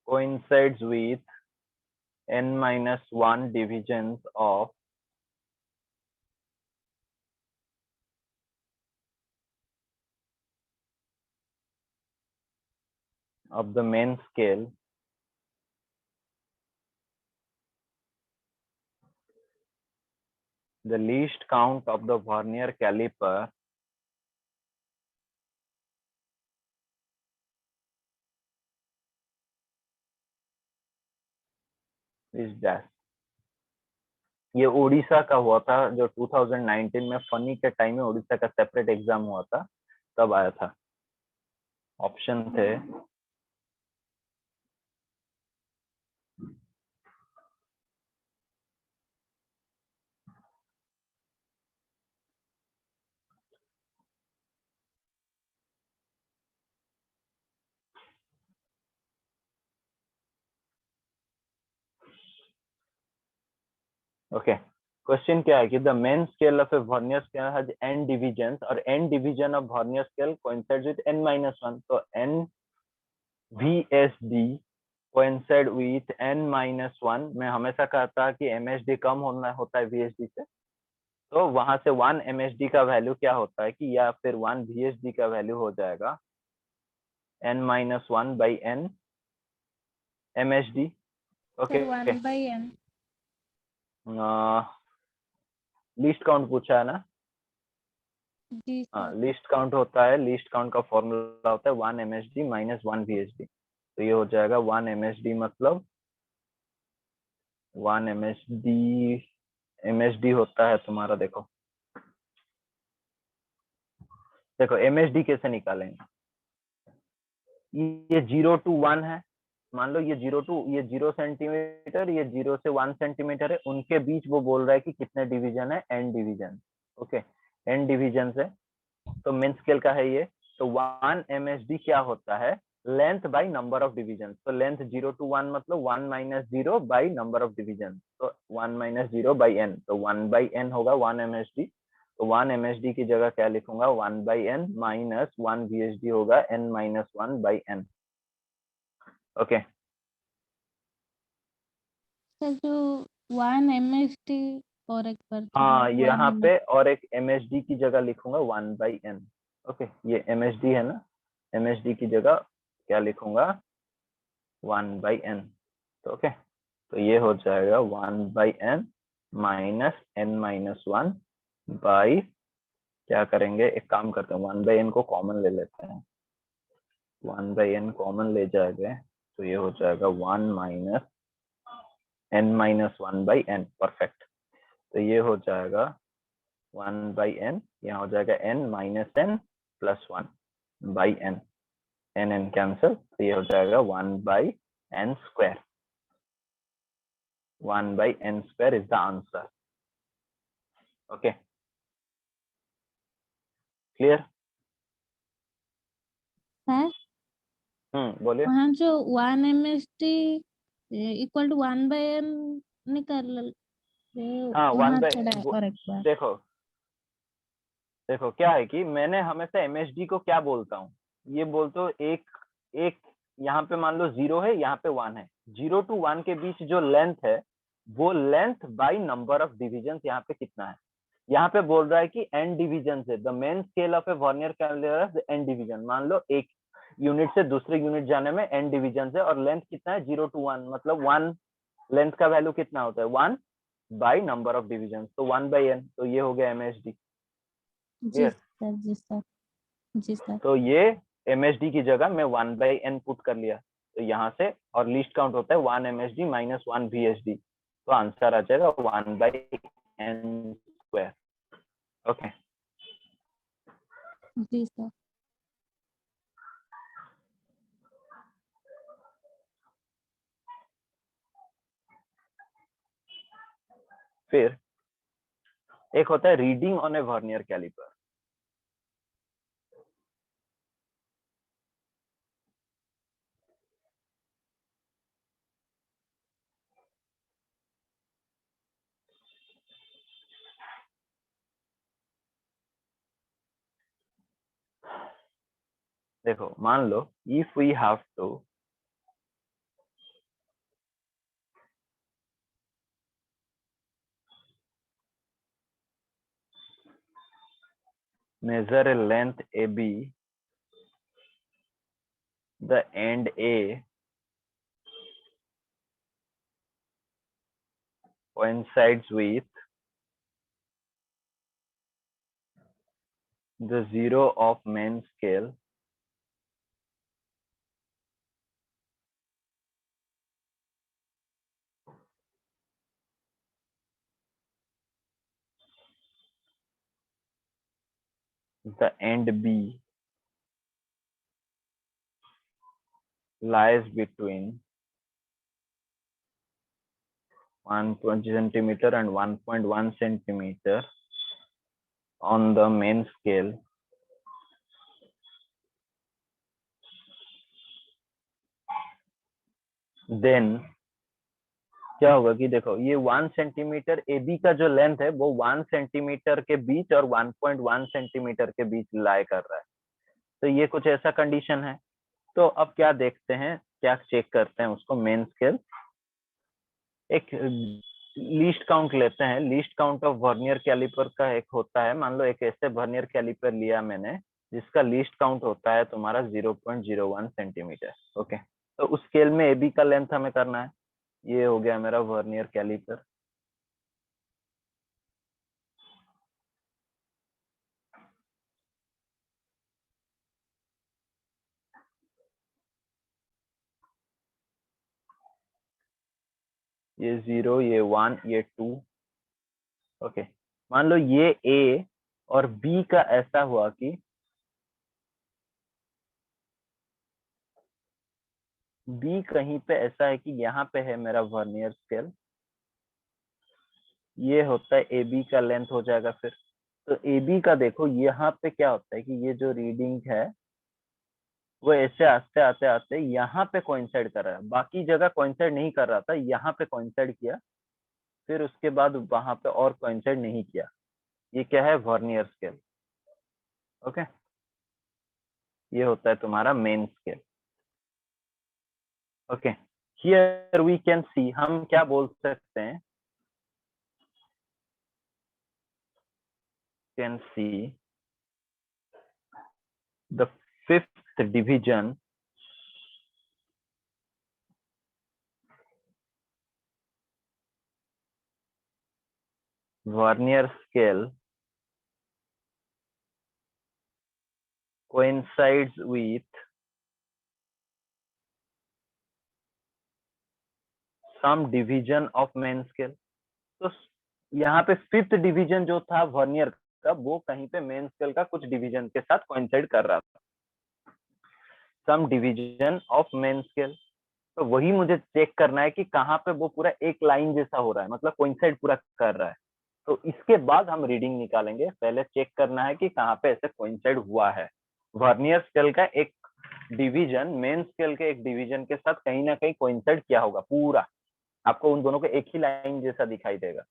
coincides with n minus 1 divisions of the main scale. The least count of the vernier caliper is dash. ये उड़ीसा का हुआ था जो 2019 में फनी के टाइम में उड़ीसा का सेपरेट एग्जाम हुआ था, तब आया था। ऑप्शन थे ओके। क्वेश्चन क्या है कि the main scale of a vernier scale has n divisions और n division of vernier scale coincides with n-1। तो n VSD coincide with n-1 में हमेशा कहता कि MSD कम होता है VSD से, तो वहां से 1 MSD का वैल्यू क्या होता है कि या फिर 1 VSD का वैल्यू हो जाएगा n-1 by n MSD। Okay, 1/n। Least count पूछा है ना? जी हाँ, सर। लीस्ट काउंट होता है, लीस्ट काउंट का फॉर्मूला होता है 1 MSD माइनस 1 VSD। तो ये हो जाएगा 1 MSD मतलब 1 MSD होता है तुम्हारा, देखो MSD कैसे निकालेंगे, ये 0 to 1 है, मान लो ये 0 सेंटीमीटर, ये 0 से 1 सेंटीमीटर है, उनके बीच वो बोल रहा है कि कितने डिवीजन है, n division. Okay, n division है, तो मेन स्केल का है ये। तो 1 MSD क्या होता है, length bye number of division. तो लेंथ 0 to 1 मतलब 1 minus 0 by number of division, तो 1 माइनस 0 बाई n, तो 1 बाई n होगा 1 MSD। तो 1 MSD की जगह क्या लिखूंगा, 1 बाई n माइनस 1 VSD होगा n minus 1 by n। Okay, sir जो 1 MSD और एक बार हाँ थोड़ा 1 यहाँ MSD। पे और एक MSD की जगह लिखूंगा 1 बाई n। ओके, ये MSD है ना, MSD की जगह क्या लिखूंगा, 1 बाई n। तो ओके, तो ये हो जाएगा 1 by n minus n minus 1 by, क्या करेंगे, एक काम करते हैं 1 बाई n को कॉमन ले लेते हैं। 1 बाई n कॉमन ले जाएंगे तो ये हो जाएगा 1 minus n minus 1 by n। Perfect. तो ये हो जाएगा 1 बाई n, यहाँ हो जाएगा n minus n plus 1 by n, n cancel, तो ये हो जाएगा 1 by n square. 1 by n square is the answer. Okay, clear? है बोलिए। वहाँ जो 1 MSD इक्वल टू 1/n निकाल हाँ, 1 वहाँ by, थोड़ा और एक बार। देखो क्या है कि मैंने हमेशा MSD को क्या बोलता हूँ, ये बोलते हो एक यहाँ पे मान लो 0 है, यहाँ पे 1 है, 0 to 1 के बीच जो लेंथ है वो length by number of division यहाँ पे कितना है। यहाँ पे बोल रहा है कि n डिविजन है, the main scale of a vernier caliper n division. मान लो एक यूनिट से दूसरे यूनिट जाने में n डिविजन है और लेंथ कितना है 0 to 1, मतलब 1 लेंथ का वैल्यू कितना होता है 1 बाई नंबर ऑफ डिविजन, तो 1 बाई n। तो ये हो गया MSD। जी सर, जी सर, जी सर। तो ये MSD की जगह मैं 1 बाई n पुट कर लिया, तो यहाँ से, और लीस्ट काउंट होता है 1 MSD माइनस 1 VSD, तो आंसर आ जाएगा 1 बाई n स्क्वायर। ओके, जी सर। फिर एक होता है reading on a vernier calliper. देखो मान लो if we have to measure a length AB, the end A coincides with the zero of main scale the end B lies between 120 centimeter and 1.1 centimeter on the main scale, then क्या होगा कि देखो ये 1 सेंटीमीटर ए बी का जो लेंथ है वो 1 सेंटीमीटर के बीच और 1.1 सेंटीमीटर के बीच लाई कर रहा है। तो ये कुछ ऐसा कंडीशन है। तो अब क्या देखते हैं, क्या चेक करते हैं उसको मेन स्केल। एक लीस्ट काउंट लेते हैं। Least count of vernier caliper का एक होता है, मान लो एक ऐसे वर्नियर कैलिपर लिया मैंने जिसका लीस्ट काउंट होता है तुम्हारा 0.01 सेंटीमीटर। ओके, तो उस स्केल में ए बी का लेंथ हमें करना है। ये हो गया मेरा वर्नियर कैलिपर। ये 0, ये 1, ये 2। ओके, मान लो ये ए और बी का ऐसा हुआ कि बी कहीं पे ऐसा है कि यहाँ पे है मेरा वर्नियर स्केल, ये होता है ए बी का लेंथ हो जाएगा। फिर तो ए बी का देखो यहाँ पे क्या होता है कि ये जो रीडिंग है वो ऐसे आते आते आते यहाँ पे कोइंसाइड कर रहा है, बाकी जगह कोइंसाइड नहीं कर रहा था, यहाँ पे कोइंसाइड किया, फिर उसके बाद वहां पे और कोइंसाइड नहीं किया। ये क्या है, वर्नियर स्केल। ओके, ये होता है तुम्हारा main scale. Okay, here we can see, हम क्या बोल सकते हैं, can see the fifth division vernier scale coincides with some division of main scale। तो यहाँ पे फिफ्थ डिवीजन जो था वर्नियर का वो कहीं पे मेन स्केल का कुछ डिवीजन के साथ कोइंसाइड कर रहा था, सम डिवीजन ऑफ मेन स्केल। तो वही मुझे चेक करना है कि कहाँ पे वो पूरा एक लाइन जैसा हो रहा है, मतलब कोइंसाइड पूरा कर रहा है। तो इसके बाद हम रीडिंग निकालेंगे, पहले चेक करना है कि कहाँ पे ऐसे कोइंसाइड हुआ है। वर्नियर स्केल का एक डिवीजन मेन स्केल के एक डिवीजन के साथ कहीं ना कहीं कोइंसाइड किया होगा पूरा, आपको उन दोनों को एक ही लाइन जैसा दिखाई देगा।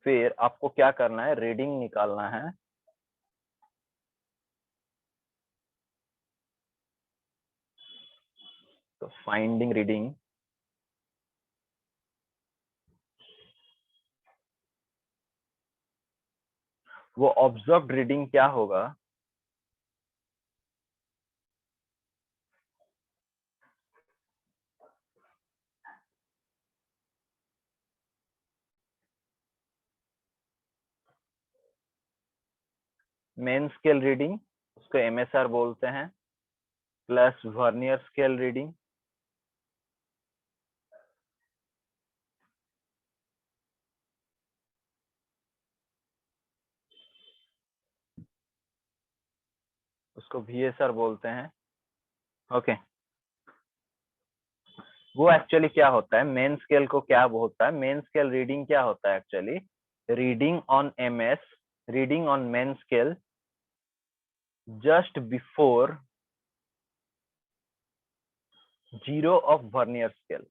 फिर आपको क्या करना है, रीडिंग निकालना है। तो फाइंडिंग रीडिंग, वो ऑब्जर्व्ड रीडिंग क्या होगा, मेन स्केल रीडिंग उसको एमएसआर बोलते हैं, प्लस वर्नियर स्केल रीडिंग उसको वीएसआर बोलते हैं। ओके, वो एक्चुअली क्या होता है, मेन स्केल को क्या होता है, मेन स्केल रीडिंग क्या होता है actually, reading on MS, reading on main scale just before zero of vernier scale,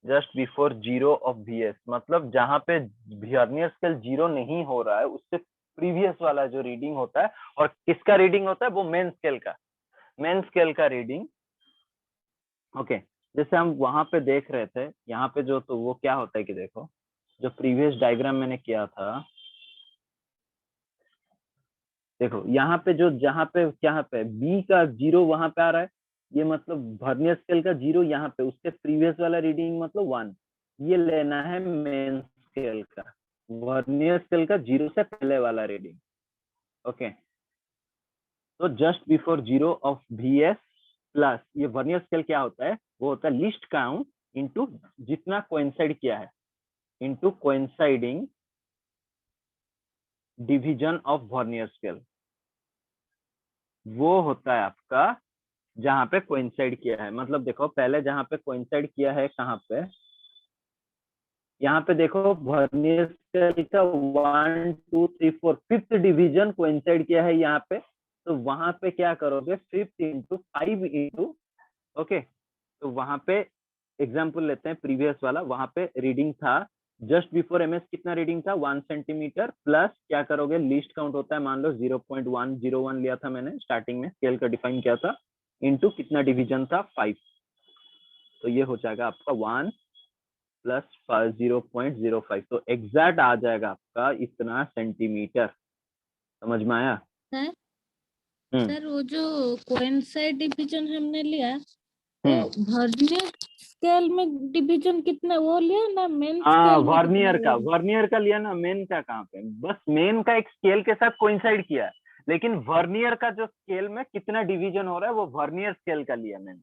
just before zero of VS, मतलब जहां पे वर्नियर स्केल जीरो नहीं हो रहा है उससे प्रीवियस वाला जो रीडिंग होता है। और किसका रीडिंग होता है, वो मेन स्केल का, मेन स्केल का रीडिंग। ओके, जैसे हम वहां पे देख रहे थे, यहाँ पे जो, तो वो क्या होता है कि देखो जो प्रीवियस डायग्राम मैंने किया था, देखो यहाँ पे जो, जहाँ पे क्या पे बी का जीरो वहां पे आ रहा है, ये मतलब वर्नियर स्केल का जीरो यहाँ पे, उसके प्रीवियस वाला रीडिंग मतलब 1, ये लेना है मेन स्केल का, वर्नियर स्केल का जीरो से पहले वाला रीडिंग। ओके, तो just before zero of VS plus, ये वर्नियर स्केल क्या होता है, वो होता है लिस्ट काउंट इनटू जितना कोइंसाइड किया है, into coinciding division of vernier scale, वो होता है आपका जहां पे कोइंसाइड किया है। मतलब देखो पहले जहां पे कोइंसाइड किया है कहाँ पे, यहाँ पे देखो वर्नियर स्केल का 1 2 3 4 5th डिवीजन कोइंसाइड किया है यहाँ पे, तो वहां पे क्या करोगे 5th इंटू 5 इंटू, ओके। तो वहां पे एग्जाम्पल लेते हैं प्रीवियस वाला, वहां पे रीडिंग था जस्ट बिफोर एमएस, कितना रीडिंग था 1 सेंटीमीटर, प्लस क्या करोगे लीस्ट काउंट होता है मान लो 0.101 लिया था मैंने स्टार्टिंग में, स्केल का डिफाइन किया था, इंटू कितना डिवीजन था 5, तो ये हो जाएगा आपका 1 प्लस 0.05, तो एग्जैक्ट आ जाएगा आपका इतना सेंटीमीटर। समझ में आया? सर सर वो जो कोइंसाइड डिवीजन हमने लिया वो वर्नियर स्केल में डिवीजन कितना वो लिया ना, मेन हाँ स्केल में वर्नियर कितना का, लिया? वर्नियर का लिया ना, मेन का कहाँ पे, बस मेन का एक स्केल के साथ कोइंसाइड किया है, लेकिन वर्नियर का जो स्केल में कितना डिवीजन हो रहा है वो वर्नियर स्केल का लिया मैंने।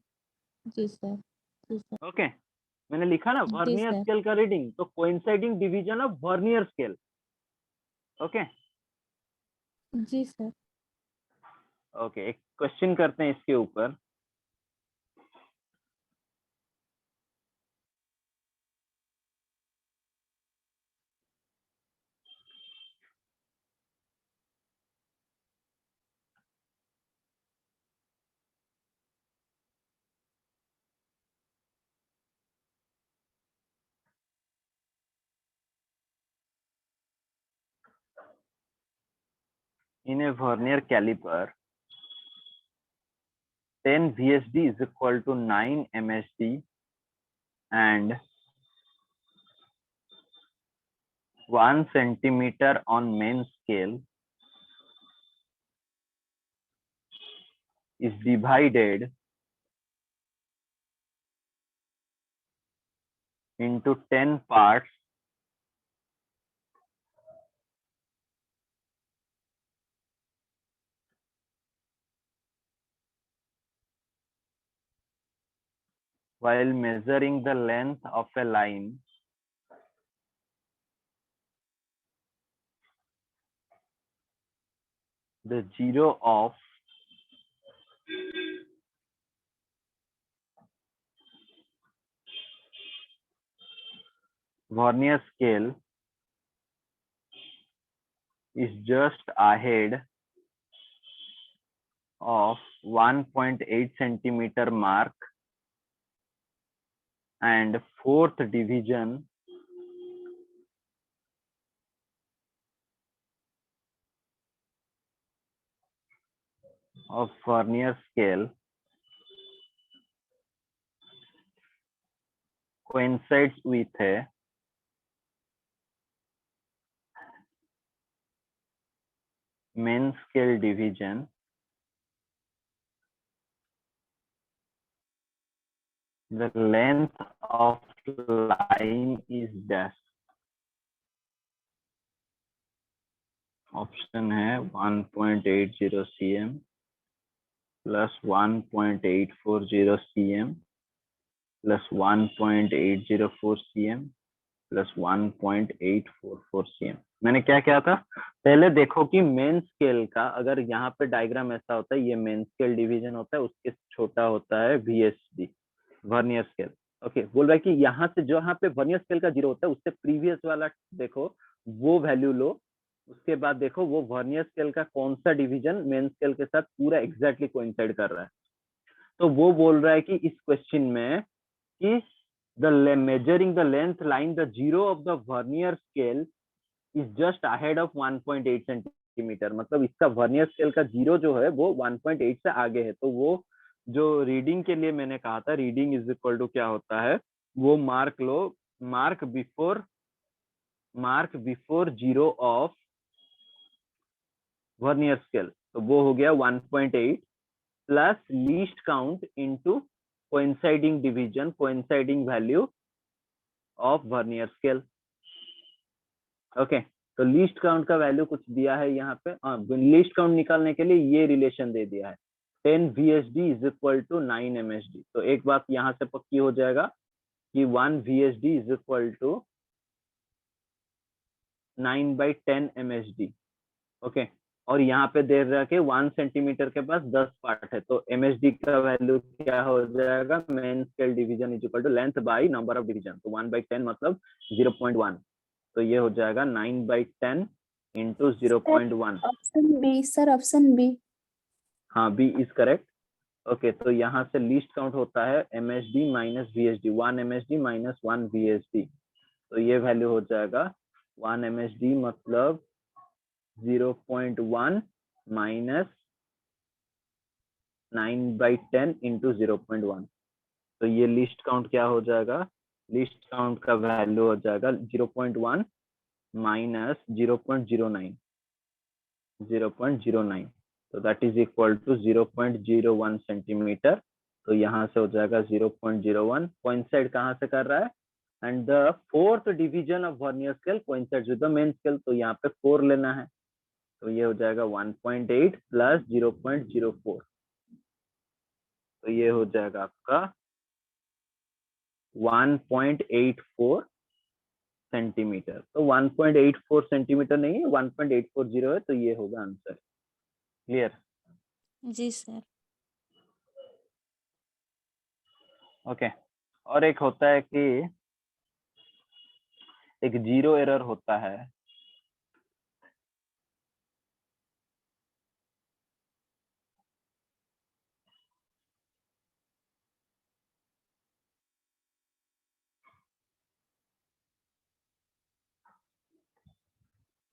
जी सर, जी सर, ओके, मैंने लिखा ना जी वर्नियर सर, स्केल का रीडिंग, तो coinciding division of vernier scale. Okay जी सर। ओके, एक क्वेश्चन करते हैं इसके ऊपर। In a vernier caliper, 10 VSD is equal to 9 MSD and 1 centimeter on main scale is divided into 10 parts while measuring the length of a line the zero of vernier scale is just ahead of 1.8 centimeter mark and fourth division of vernier scale coincides with a main scale division the length of line is dash। Option है 1.80 cm plus 1.840 cm plus 1.804 cm plus 1.844 cm। मैंने क्या किया था पहले देखो कि मेन स्केल का अगर यहाँ पे डायग्राम ऐसा होता है, ये मेन स्केल डिवीजन होता है, उसके छोटा होता है VSD वर्नियर स्केल। ओके, बोल रहा है कि यहाँ से जो यहाँ पे वर्नियर स्केल का 0 होता है उससे प्रीवियस वाला देखो वो वैल्यू लो, उसके बाद देखो वो वर्नियर स्केल का कौन सा डिवीजन मेन स्केल के साथ पूरा एग्जैक्टली कोइंसाइड कर रहा है। तो वो बोल रहा है कि इस क्वेश्चन में कि measuring the length line the zero of the vernier scale is just ahead of 1.8 centimetre, मतलब इसका वर्नियर स्केल का 0 जो है वो 1.8 से आगे है। तो वो जो रीडिंग के लिए मैंने कहा था रीडिंग इज इक्वल टू क्या होता है, वो mark low, mark before 0 of vernier scale, तो वो हो गया 1.8 plus least count into coinciding division, coinciding value of vernier scale. Okay, तो लीस्ट काउंट का वैल्यू कुछ दिया है यहाँ पे, लीस्ट काउंट निकालने के लिए ये रिलेशन दे दिया है 10 VSD is equal to 9 MSD। तो एक बात यहाँ से पक्की हो जाएगा कि 1 VSD is equal to 9/10 MSD। Okay, और यहाँ पे दे रहा कि 1 सेंटीमीटर के पास 10 पार्ट है, तो एमएसडी का वैल्यू क्या हो जाएगा, main scale division is equal to length by number of division, तो 1/10 मतलब 0.1, तो ये हो जाएगा 9/10 into 0.1। Option B sir, option B. हाँ, बी इज करेक्ट। ओके, तो यहाँ से लीस्ट काउंट होता है MSD minus VSD, 1 MSD minus 1 VSD, तो ये वैल्यू हो जाएगा 1 एमएसडी मतलब 0.1 माइनस 9/10 इंटू 0.1, तो ये लिस्ट काउंट क्या हो जाएगा, लिस्ट काउंट का वैल्यू हो जाएगा 0.1 माइनस 0.09, तो that is equal to 0.01 centimetre, तो यहाँ से हो जाएगा 0.01, कोइंसाइड कहाँ से कर रहा है, and the fourth division of vernier scale coincides with the main scale, तो यहाँ पे 4 लेना है, तो ये हो जाएगा 1.8 प्लस 0.04, तो ये हो जाएगा आपका 1.84 सेंटीमीटर, तो 1.84 सेंटीमीटर नहीं है, 1.840 है, तो ये होगा आंसर। क्लियर? जी सर। ओके, और एक होता है कि एक जीरो एरर होता है,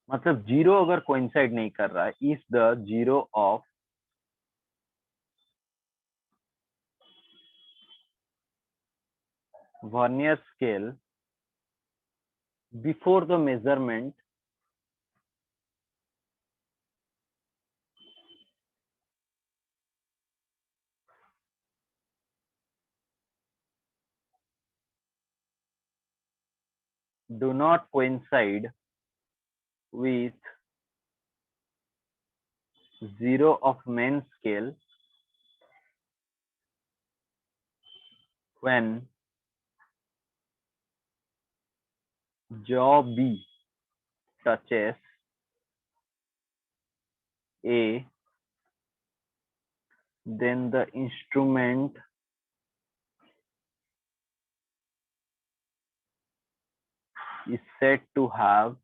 मतलब जीरो अगर कोइंसाइड नहीं कर रहा है, if the zero of vernier scale before the measurement do not coincide with zero of main scale when jaw B touches A, then the instrument is said to have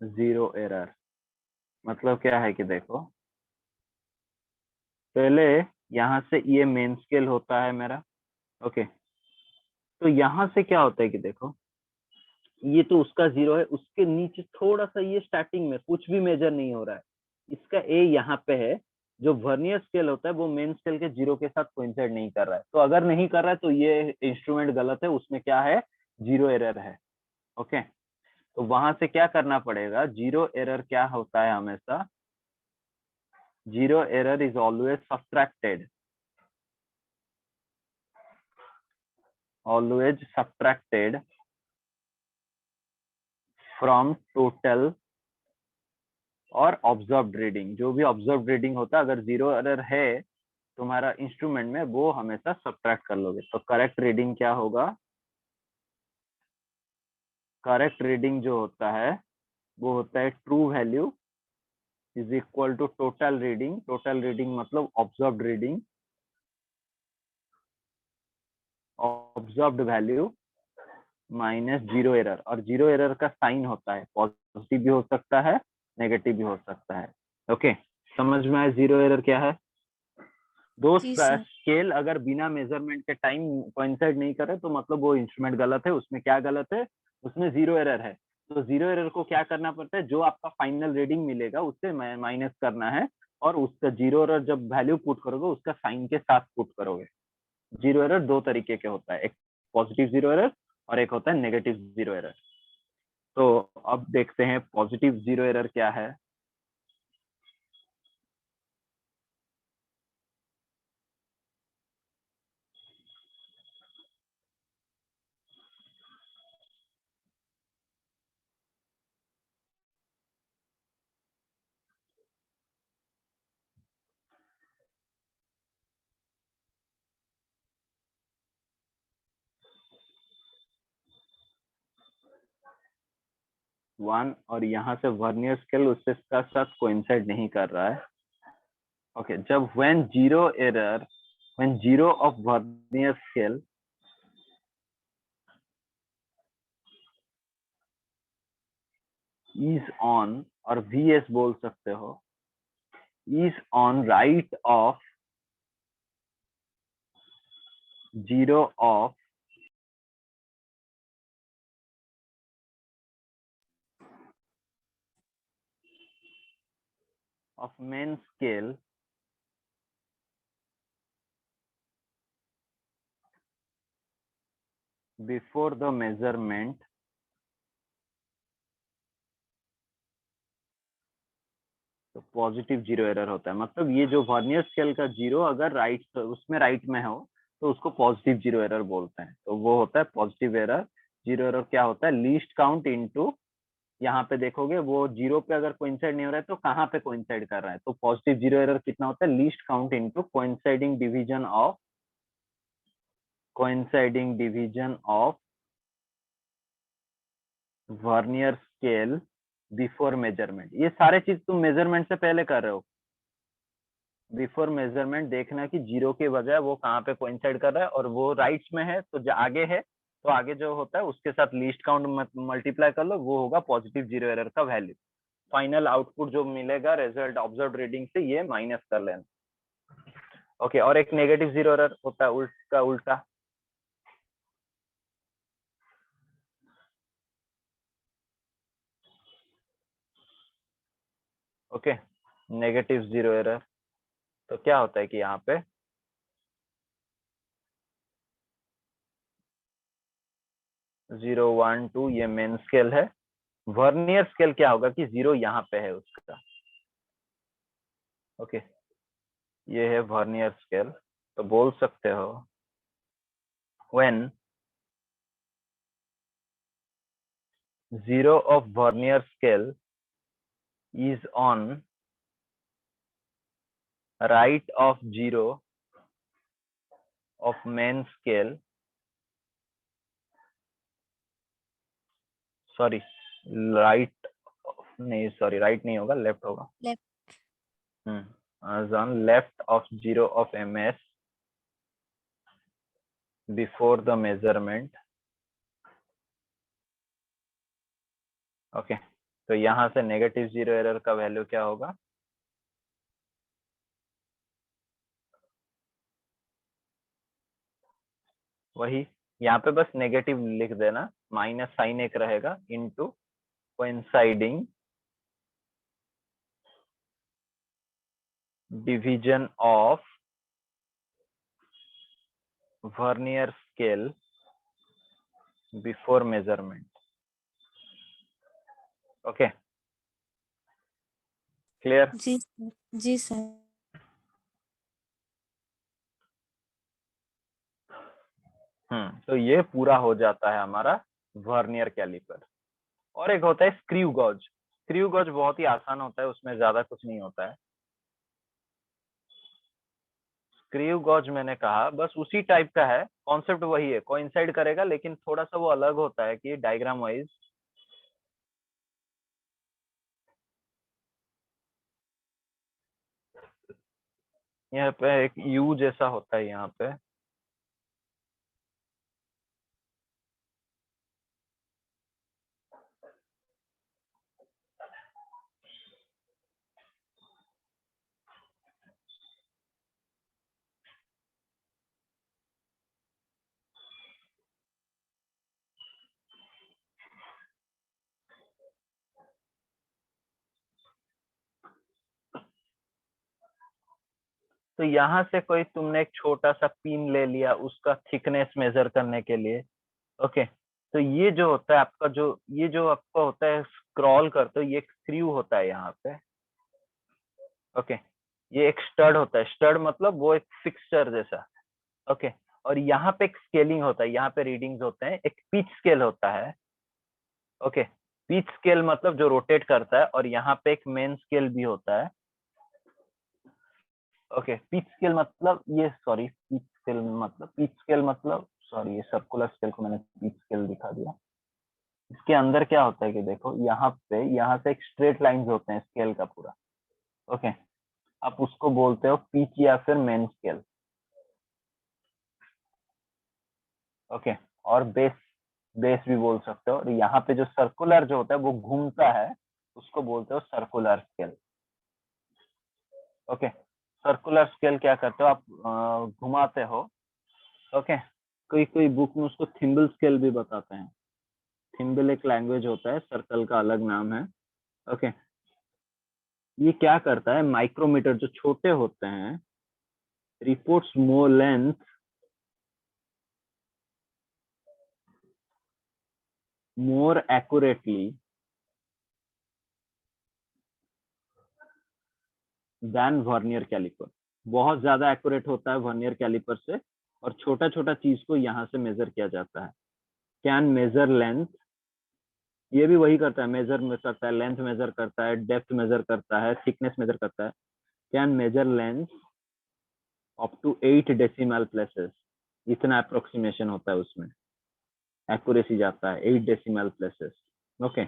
zero error। मतलब क्या है कि देखो, पहले यहाँ से ये मेन स्केल होता है मेरा, ओके, तो यहाँ से क्या होता है कि देखो, ये तो उसका जीरो है, उसके नीचे थोड़ा सा ये स्टार्टिंग में कुछ भी मेजर नहीं हो रहा है, इसका ए यहाँ पे है, जो वर्नियर स्केल होता है वो मेन स्केल के जीरो के साथ कोइंसाइड नहीं कर रहा है, तो अगर नहीं कर रहा है तो ये इंस्ट्रूमेंट गलत है, उसमें क्या है, जीरो एरर है। ओके, तो वहां से क्या करना पड़ेगा, जीरो एरर क्या होता है हमेशा, zero error is always subtracted, always subtracted from total और ऑब्जर्व्ड रीडिंग, जो भी ऑब्जर्व्ड रीडिंग होता है, अगर जीरो एरर है तुम्हारा इंस्ट्रूमेंट में, वो हमेशा सब्ट्रैक्ट कर लोगे, तो करेक्ट रीडिंग क्या होगा, करेक्ट रीडिंग जो होता है वो होता है true value is equal to total reading, total reading मतलब observed reading, observed value minus zero error, और जीरो एरर का साइन होता है पॉजिटिव भी हो सकता है, नेगेटिव भी हो सकता है। ओके, समझ में आया जीरो एरर क्या है? दोस्त जी सर। स्केल अगर बिना मेजरमेंट के टाइम कोइंसाइड नहीं करे तो मतलब वो इंस्ट्रूमेंट गलत है, उसमें क्या गलत है, उसमें जीरो एरर है, तो जीरो एरर को क्या करना पड़ता है, जो आपका फाइनल रीडिंग मिलेगा उससे माइनस करना है, और उसका जीरो एरर जब वैल्यू पुट करोगे उसका साइन के साथ पुट करोगे। जीरो एरर दो तरीके के होता है, एक पॉजिटिव जीरो एरर और एक होता है नेगेटिव जीरो एरर। तो अब देखते हैं पॉजिटिव जीरो एरर क्या है। 1 और यहाँ से वर्नियर स्केल उसके साथ कोइंसाइड नहीं कर रहा है। ओके, जब when zero of vernier scale is on, और VS बोल सकते हो, is on right of zero of main scale before the measurement तो पॉजिटिव जीरो एरर होता है। मतलब ये जो वर्नियर स्केल का जीरो अगर राइट उसमें राइट में हो तो उसको पॉजिटिव जीरो एरर बोलते हैं। तो वो होता है पॉजिटिव एरर। जीरो एरर क्या होता है? लीस्ट काउंट इनटू, यहाँ पे देखोगे वो जीरो पे अगर कोइंसाइड नहीं हो रहा है तो कहाँ पे कोइंसाइड कर रहा है। तो पॉजिटिव जीरो एरर कितना होता है? Least count into coinciding division of vernier scale before measurement. ये सारे चीज तुम मेजरमेंट से पहले कर रहे हो। बिफोर मेजरमेंट देखना कि जीरो के बजाय वो कहाँ पे कोइंसाइड कर रहा है, और वो राइट्स में है तो जो आगे है तो आगे जो होता है उसके साथ लीस्ट काउंट मल्टीप्लाई कर लो, वो होगा पॉजिटिव जीरो एरर का वैल्यू। फाइनल आउटपुट जो मिलेगा रिजल्ट ऑब्जर्व रीडिंग से ये माइनस कर लेना। ओके, और एक नेगेटिव जीरो एरर होता है उल्टा। ओके, नेगेटिव जीरो एरर तो क्या होता है कि यहाँ पे 0 1 2 ये मेन स्केल है। वर्नियर स्केल क्या होगा कि जीरो यहाँ पे है उसका। ओके, ये है वर्नियर स्केल। तो बोल सकते हो when zero of vernier scale is on right of zero of main scale, sorry right नहीं, सॉरी राइट नहीं होगा, लेफ्ट होगा। is on left of zero of ms before the measurement। Okay, तो यहाँ से नेगेटिव जीरो एरर का वैल्यू क्या होगा? वही यहाँ पे बस नेगेटिव लिख देना, माइनस साइन एक रहेगा into coinciding division of vernier scale before measurement. Okay, clear? जी सर, जी सर। तो ये पूरा हो जाता है हमारा वर्नियर कैलिपर। और एक होता है स्क्रू गॉज। स्क्रू गॉज बहुत ही आसान होता है, उसमें ज्यादा कुछ नहीं होता है। स्क्रू गॉज मैंने कहा बस उसी टाइप का है, कॉन्सेप्ट वही है, कोइंसाइड करेगा लेकिन थोड़ा सा वो अलग होता है कि डायग्राम वाइज। यहाँ पे एक यू जैसा होता है यहाँ पे, तो यहाँ से कोई तुमने एक छोटा सा पिन ले लिया उसका थिकनेस मेजर करने के लिए। ओके, तो ये जो होता है आपका, ये जो आपका होता है स्क्रॉल करते हो, ये एक स्क्रू होता है यहाँ पे। ओके, ये एक स्टड होता है। स्टड मतलब वो एक फिक्सचर जैसा। ओके, और यहाँ पे एक स्केलिंग होता है, यहाँ पे रीडिंग्स होते हैं, एक पिच स्केल होता है। ओके, पिच स्केल मतलब जो रोटेट करता है, और यहाँ पे एक मेन स्केल भी होता है। ओके, पिच स्केल मतलब ये, सॉरी पिच स्केल मतलब सॉरी, ये सर्कुलर स्केल को मैंने पिच स्केल दिखा दिया। इसके अंदर क्या होता है कि देखो यहाँ से एक स्ट्रेट लाइंस होते हैं स्केल का पूरा। ओके, आप उसको बोलते हो पिच या फिर मेन स्केल। ओके, और बेस भी बोल सकते हो। और यहाँ पे जो सर्कुलर जो होता है वो घूमता है, उसको बोलते हो circular scale. Okay, circular scale क्या करते हो आप, घुमाते हो। ओके, कोई बुक में उसको थिम्बल स्केल भी बताते हैं। थिम्बल एक लैंग्वेज होता है, सर्कल का अलग नाम है। ओके, ये क्या करता है, माइक्रोमीटर जो छोटे होते हैं reports more length more accurately than vernier calliper. बहुत ज्यादा एक्यूरेट होता है वर्नियर कैलिपर से, और छोटा छोटा चीज को यहाँ से मेजर किया जाता है। कैन मेजर लेंथ, ये भी वही करता है, मेजर में करता है, लेंथ मेजर करता है, डेप्थ मेजर करता है, थिकनेस मेजर करता है। Can measure length up to 8 decimal places, इतना अप्रोक्सीमेशन होता है उसमें, एक्यूरेसी जाता है 8 डेसिमल प्लेसेस। ओके,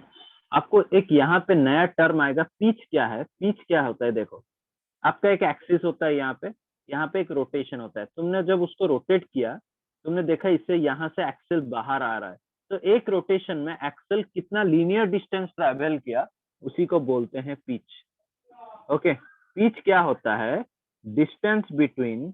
आपको एक यहाँ पे नया टर्म आएगा, पिच क्या है। पिच क्या होता है, देखो आपका एक एक्सिस होता है यहाँ पे एक रोटेशन होता है। तुमने जब उसको रोटेट किया, तुमने देखा इससे यहाँ से एक्सेल बाहर आ रहा है, तो एक रोटेशन में एक्सेल कितना लीनियर डिस्टेंस ट्रेवल किया, उसी को बोलते हैं पिच। ओके, पिच क्या होता है, डिस्टेंस बिटवीन,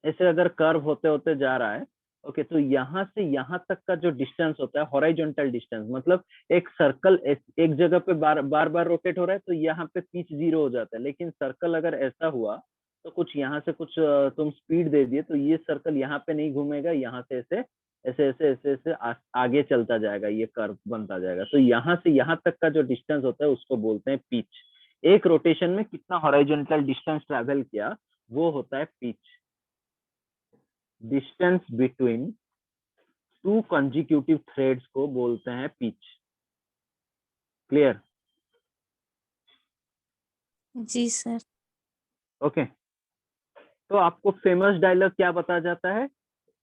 ऐसे अगर कर्व होते होते जा रहा है, ओके, तो यहाँ से यहाँ तक का जो डिस्टेंस होता है हॉरिजॉन्टल डिस्टेंस, मतलब एक सर्कल एक जगह पे बार बार रोटेट हो रहा है, तो यहाँ पे पिच 0 हो जाता है। लेकिन सर्कल अगर ऐसा हुआ तो कुछ यहाँ से कुछ तुम स्पीड दे दिए, तो ये सर्कल यहाँ पे नहीं घूमेगा, यहाँ से ऐसे ऐसे ऐसे ऐसे ऐसे आगे चलता जाएगा, ये कर्व बनता जाएगा। तो यहाँ से यहाँ तक का जो डिस्टेंस होता है उसको बोलते हैं पिच। एक रोटेशन में कितना हॉरिजॉन्टल डिस्टेंस ट्रेवल किया, वो होता है pitch. Distance between 2 consecutive threads को बोलते हैं पिच। क्लियर? जी सर। ओके, तो आपको फेमस डायलॉग क्या बता जाता है,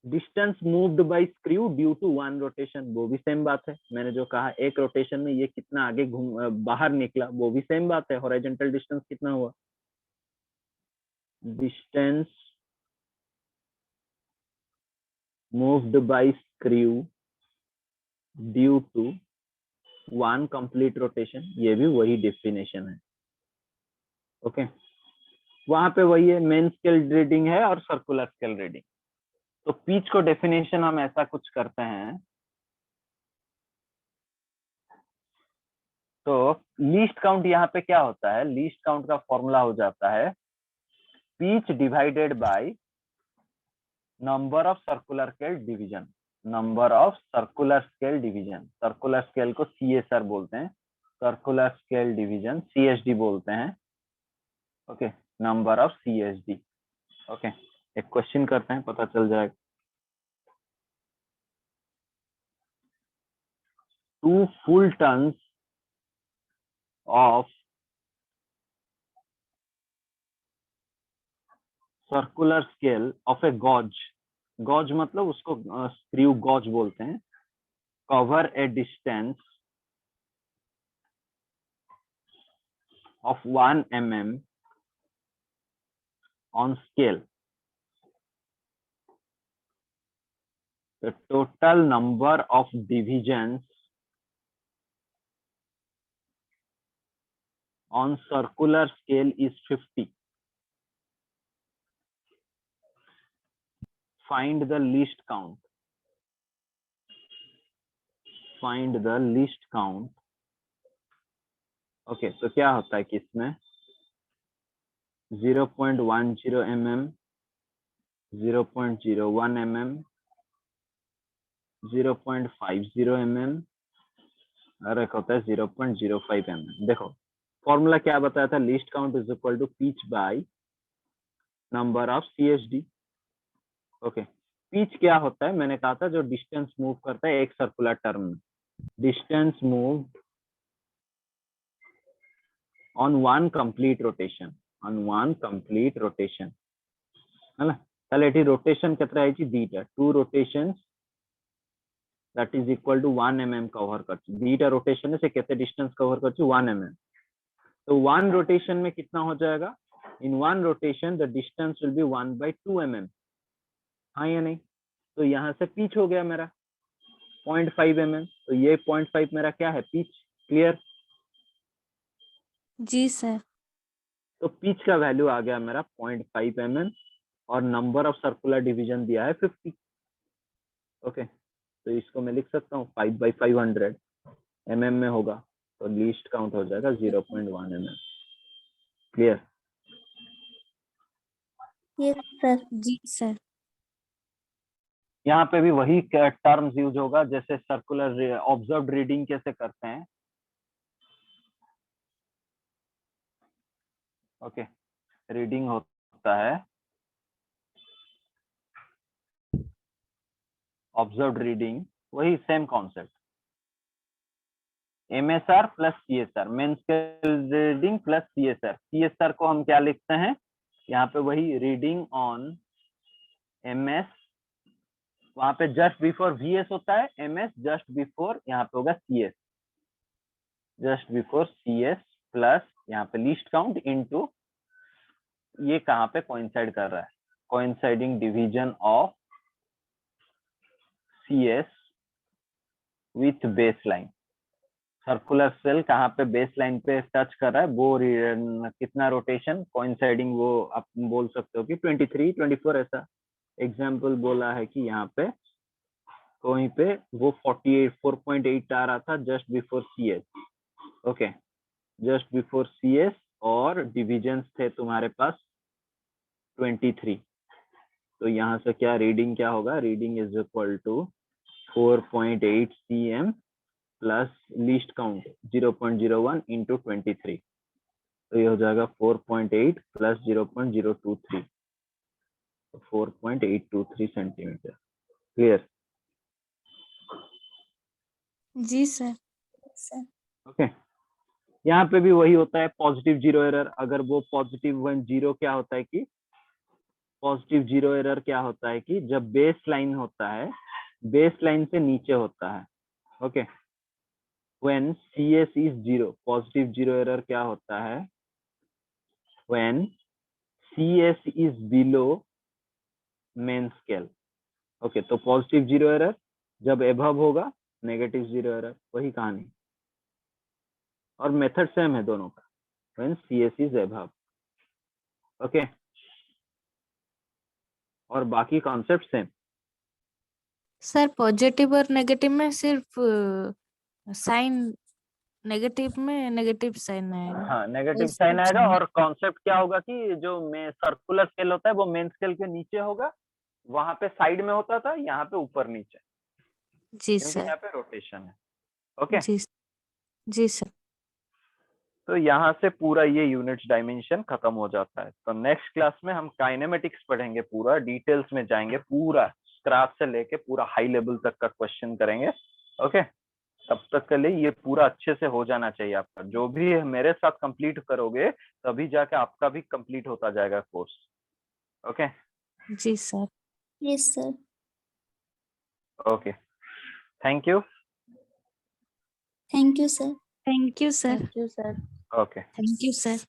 distance moved by screw due to 1 rotation, वो भी सेम बात है। मैंने जो कहा एक रोटेशन में ये कितना आगे बाहर निकला, वो भी सेम बात है। हॉरिजॉन्टल डिस्टेंस कितना हुआ, distance moved by screw due to 1 complete rotation, ये भी वही डेफिनेशन है। ओके, वहां पे वही है, मेन स्केल रीडिंग है और सर्कुलर स्केल रीडिंग। तो पिच को डेफिनेशन हम ऐसा कुछ करते हैं, तो लीस्ट काउंट यहाँ पे क्या होता है, लीस्ट काउंट का फॉर्मूला हो जाता है pitch divided by number of circular scale division. Number of circular scale division, circular scale को CSR बोलते हैं, सर्कुलर स्केल डिवीजन CSD बोलते हैं। Okay, number of CSD। Okay, एक क्वेश्चन करते हैं, पता चल जाएगा। 2 full tons of circular scale of a gauge, gauge मतलब उसको स्क्रू गॉज बोलते हैं, cover a distance of 1 mm on scale. The total number of divisions on circular scale is 50. Find the least count. Find the least count. Okay, तो क्या होता है कि इसमें 0.10 mm, 0.01 mm, 0.50 mm और एक होता है 0.05 mm। देखो फॉर्मूला क्या बताया था, least count is equal to pitch by number of CSD। Okay, pitch क्या होता है, मैंने कहा था जो डिस्टेंस मूव करता है एक सर्कुलर टर्म में, distance moved on 1 complete rotation, on 1 complete rotation है ना। তাহলে এটি রোটেশন ক্ষেত্রে আইছি দুইটা, 2 rotations that is equal to 1 mm cover करछु दीटा रोटेशन से केते डिस्टेंस कवर करछु 1 mm तो 1 रोटेशन में कितना हो जाएगा इन 1 rotation the distance will be 1/2 mm हाँ या नहीं तो यहाँ से पिच हो गया मेरा 0.5 mm तो ये 0.5 मेरा क्या है पिच क्लियर जी सर। तो पिच का वैल्यू आ गया मेरा 0.5 mm और नंबर ऑफ सर्कुलर डिवीजन दिया है 50 ओके तो इसको मैं लिख सकता हूँ 5/500 mm में होगा तो लीस्ट काउंट हो जाएगा 0.1 mm क्लियर Yes, sir. जी सर। यहाँ पे भी वही टर्म्स यूज होगा जैसे सर्कुलर ऑब्जर्व्ड रीडिंग कैसे करते हैं ओके रीडिंग होता है ऑब्जर्व्ड रीडिंग वही same concept MSR plus CSR main scale reading plus CSR को हम क्या लिखते हैं यहाँ पे वही रीडिंग ऑन MS वहां पे जस्ट बिफोर VS होता है MS जस्ट बिफोर यहाँ पे होगा CS just before CS plus यहाँ पे लीस्ट काउंट इनटू ये कहाँ पे कोइंसाइड कर रहा है coinciding division of CS with base line circular scale कहाँ पे बेस लाइन पे टच कर रहा है वो कितना रोटेशन कोइंसाइडिंग वो आप बोल सकते हो कि 23 24 ऐसा एग्जाम्पल बोला है कि यहाँ पे कहीं पे वो 4.8 आ रहा था just before CS okay just before CS और डिविजन्स थे तुम्हारे पास 23 तो यहाँ से क्या रीडिंग क्या होगा reading is equal to 4.8 cm plus least count 0.01 into 23 तो ये हो जाएगा 4.8 प्लस 0.023 4.823 सेंटीमीटर क्लियर जी सर। Sir. ओके यहाँ पे भी वही होता है पॉजिटिव जीरो एरर अगर वो पॉजिटिव 1 0 क्या होता है कि पॉजिटिव जीरो एरर क्या होता है कि जब बेस लाइन होता है बेस लाइन से नीचे होता है okay when CS is 0 positive zero error क्या होता है when CS is below main scale okay तो पॉजिटिव जीरो एरर जब एबव होगा नेगेटिव जीरो एरर वही कहानी और मेथड सेम है दोनों का when CS is above okay और बाकी कॉन्सेप्ट सेम सर पॉजिटिव और नेगेटिव में सिर्फ साइन नेगेटिव में नेगेटिव साइन आएगा। हाँ नेगेटिव Yes, साइन आएगा sir. और कॉन्सेप्ट क्या होगा कि जो सर्कुलर स्केल होता है वो मेन स्केल के नीचे होगा वहां पे साइड में होता था यहाँ पे ऊपर नीचे जी क्योंकि सर। यहाँ पे रोटेशन है ओके जी जी सर। तो यहाँ से पूरा ये यूनिट्स डायमेंशन खत्म हो जाता है तो नेक्स्ट क्लास में हम काइनेमेटिक्स पढ़ेंगे पूरा डिटेल्स में जाएंगे पूरा स्क्रैच से लेके पूरा हाई लेवल तक का क्वेश्चन करेंगे ओके तब तक के लिए ये पूरा अच्छे से हो जाना चाहिए आपका जो भी मेरे साथ कंप्लीट करोगे तभी जाके आपका भी कंप्लीट होता जाएगा कोर्स ओके जी sir. Yes, sir. Okay thank you Thank you, sir. Thank you sir. you, sir. Okay thank you sir.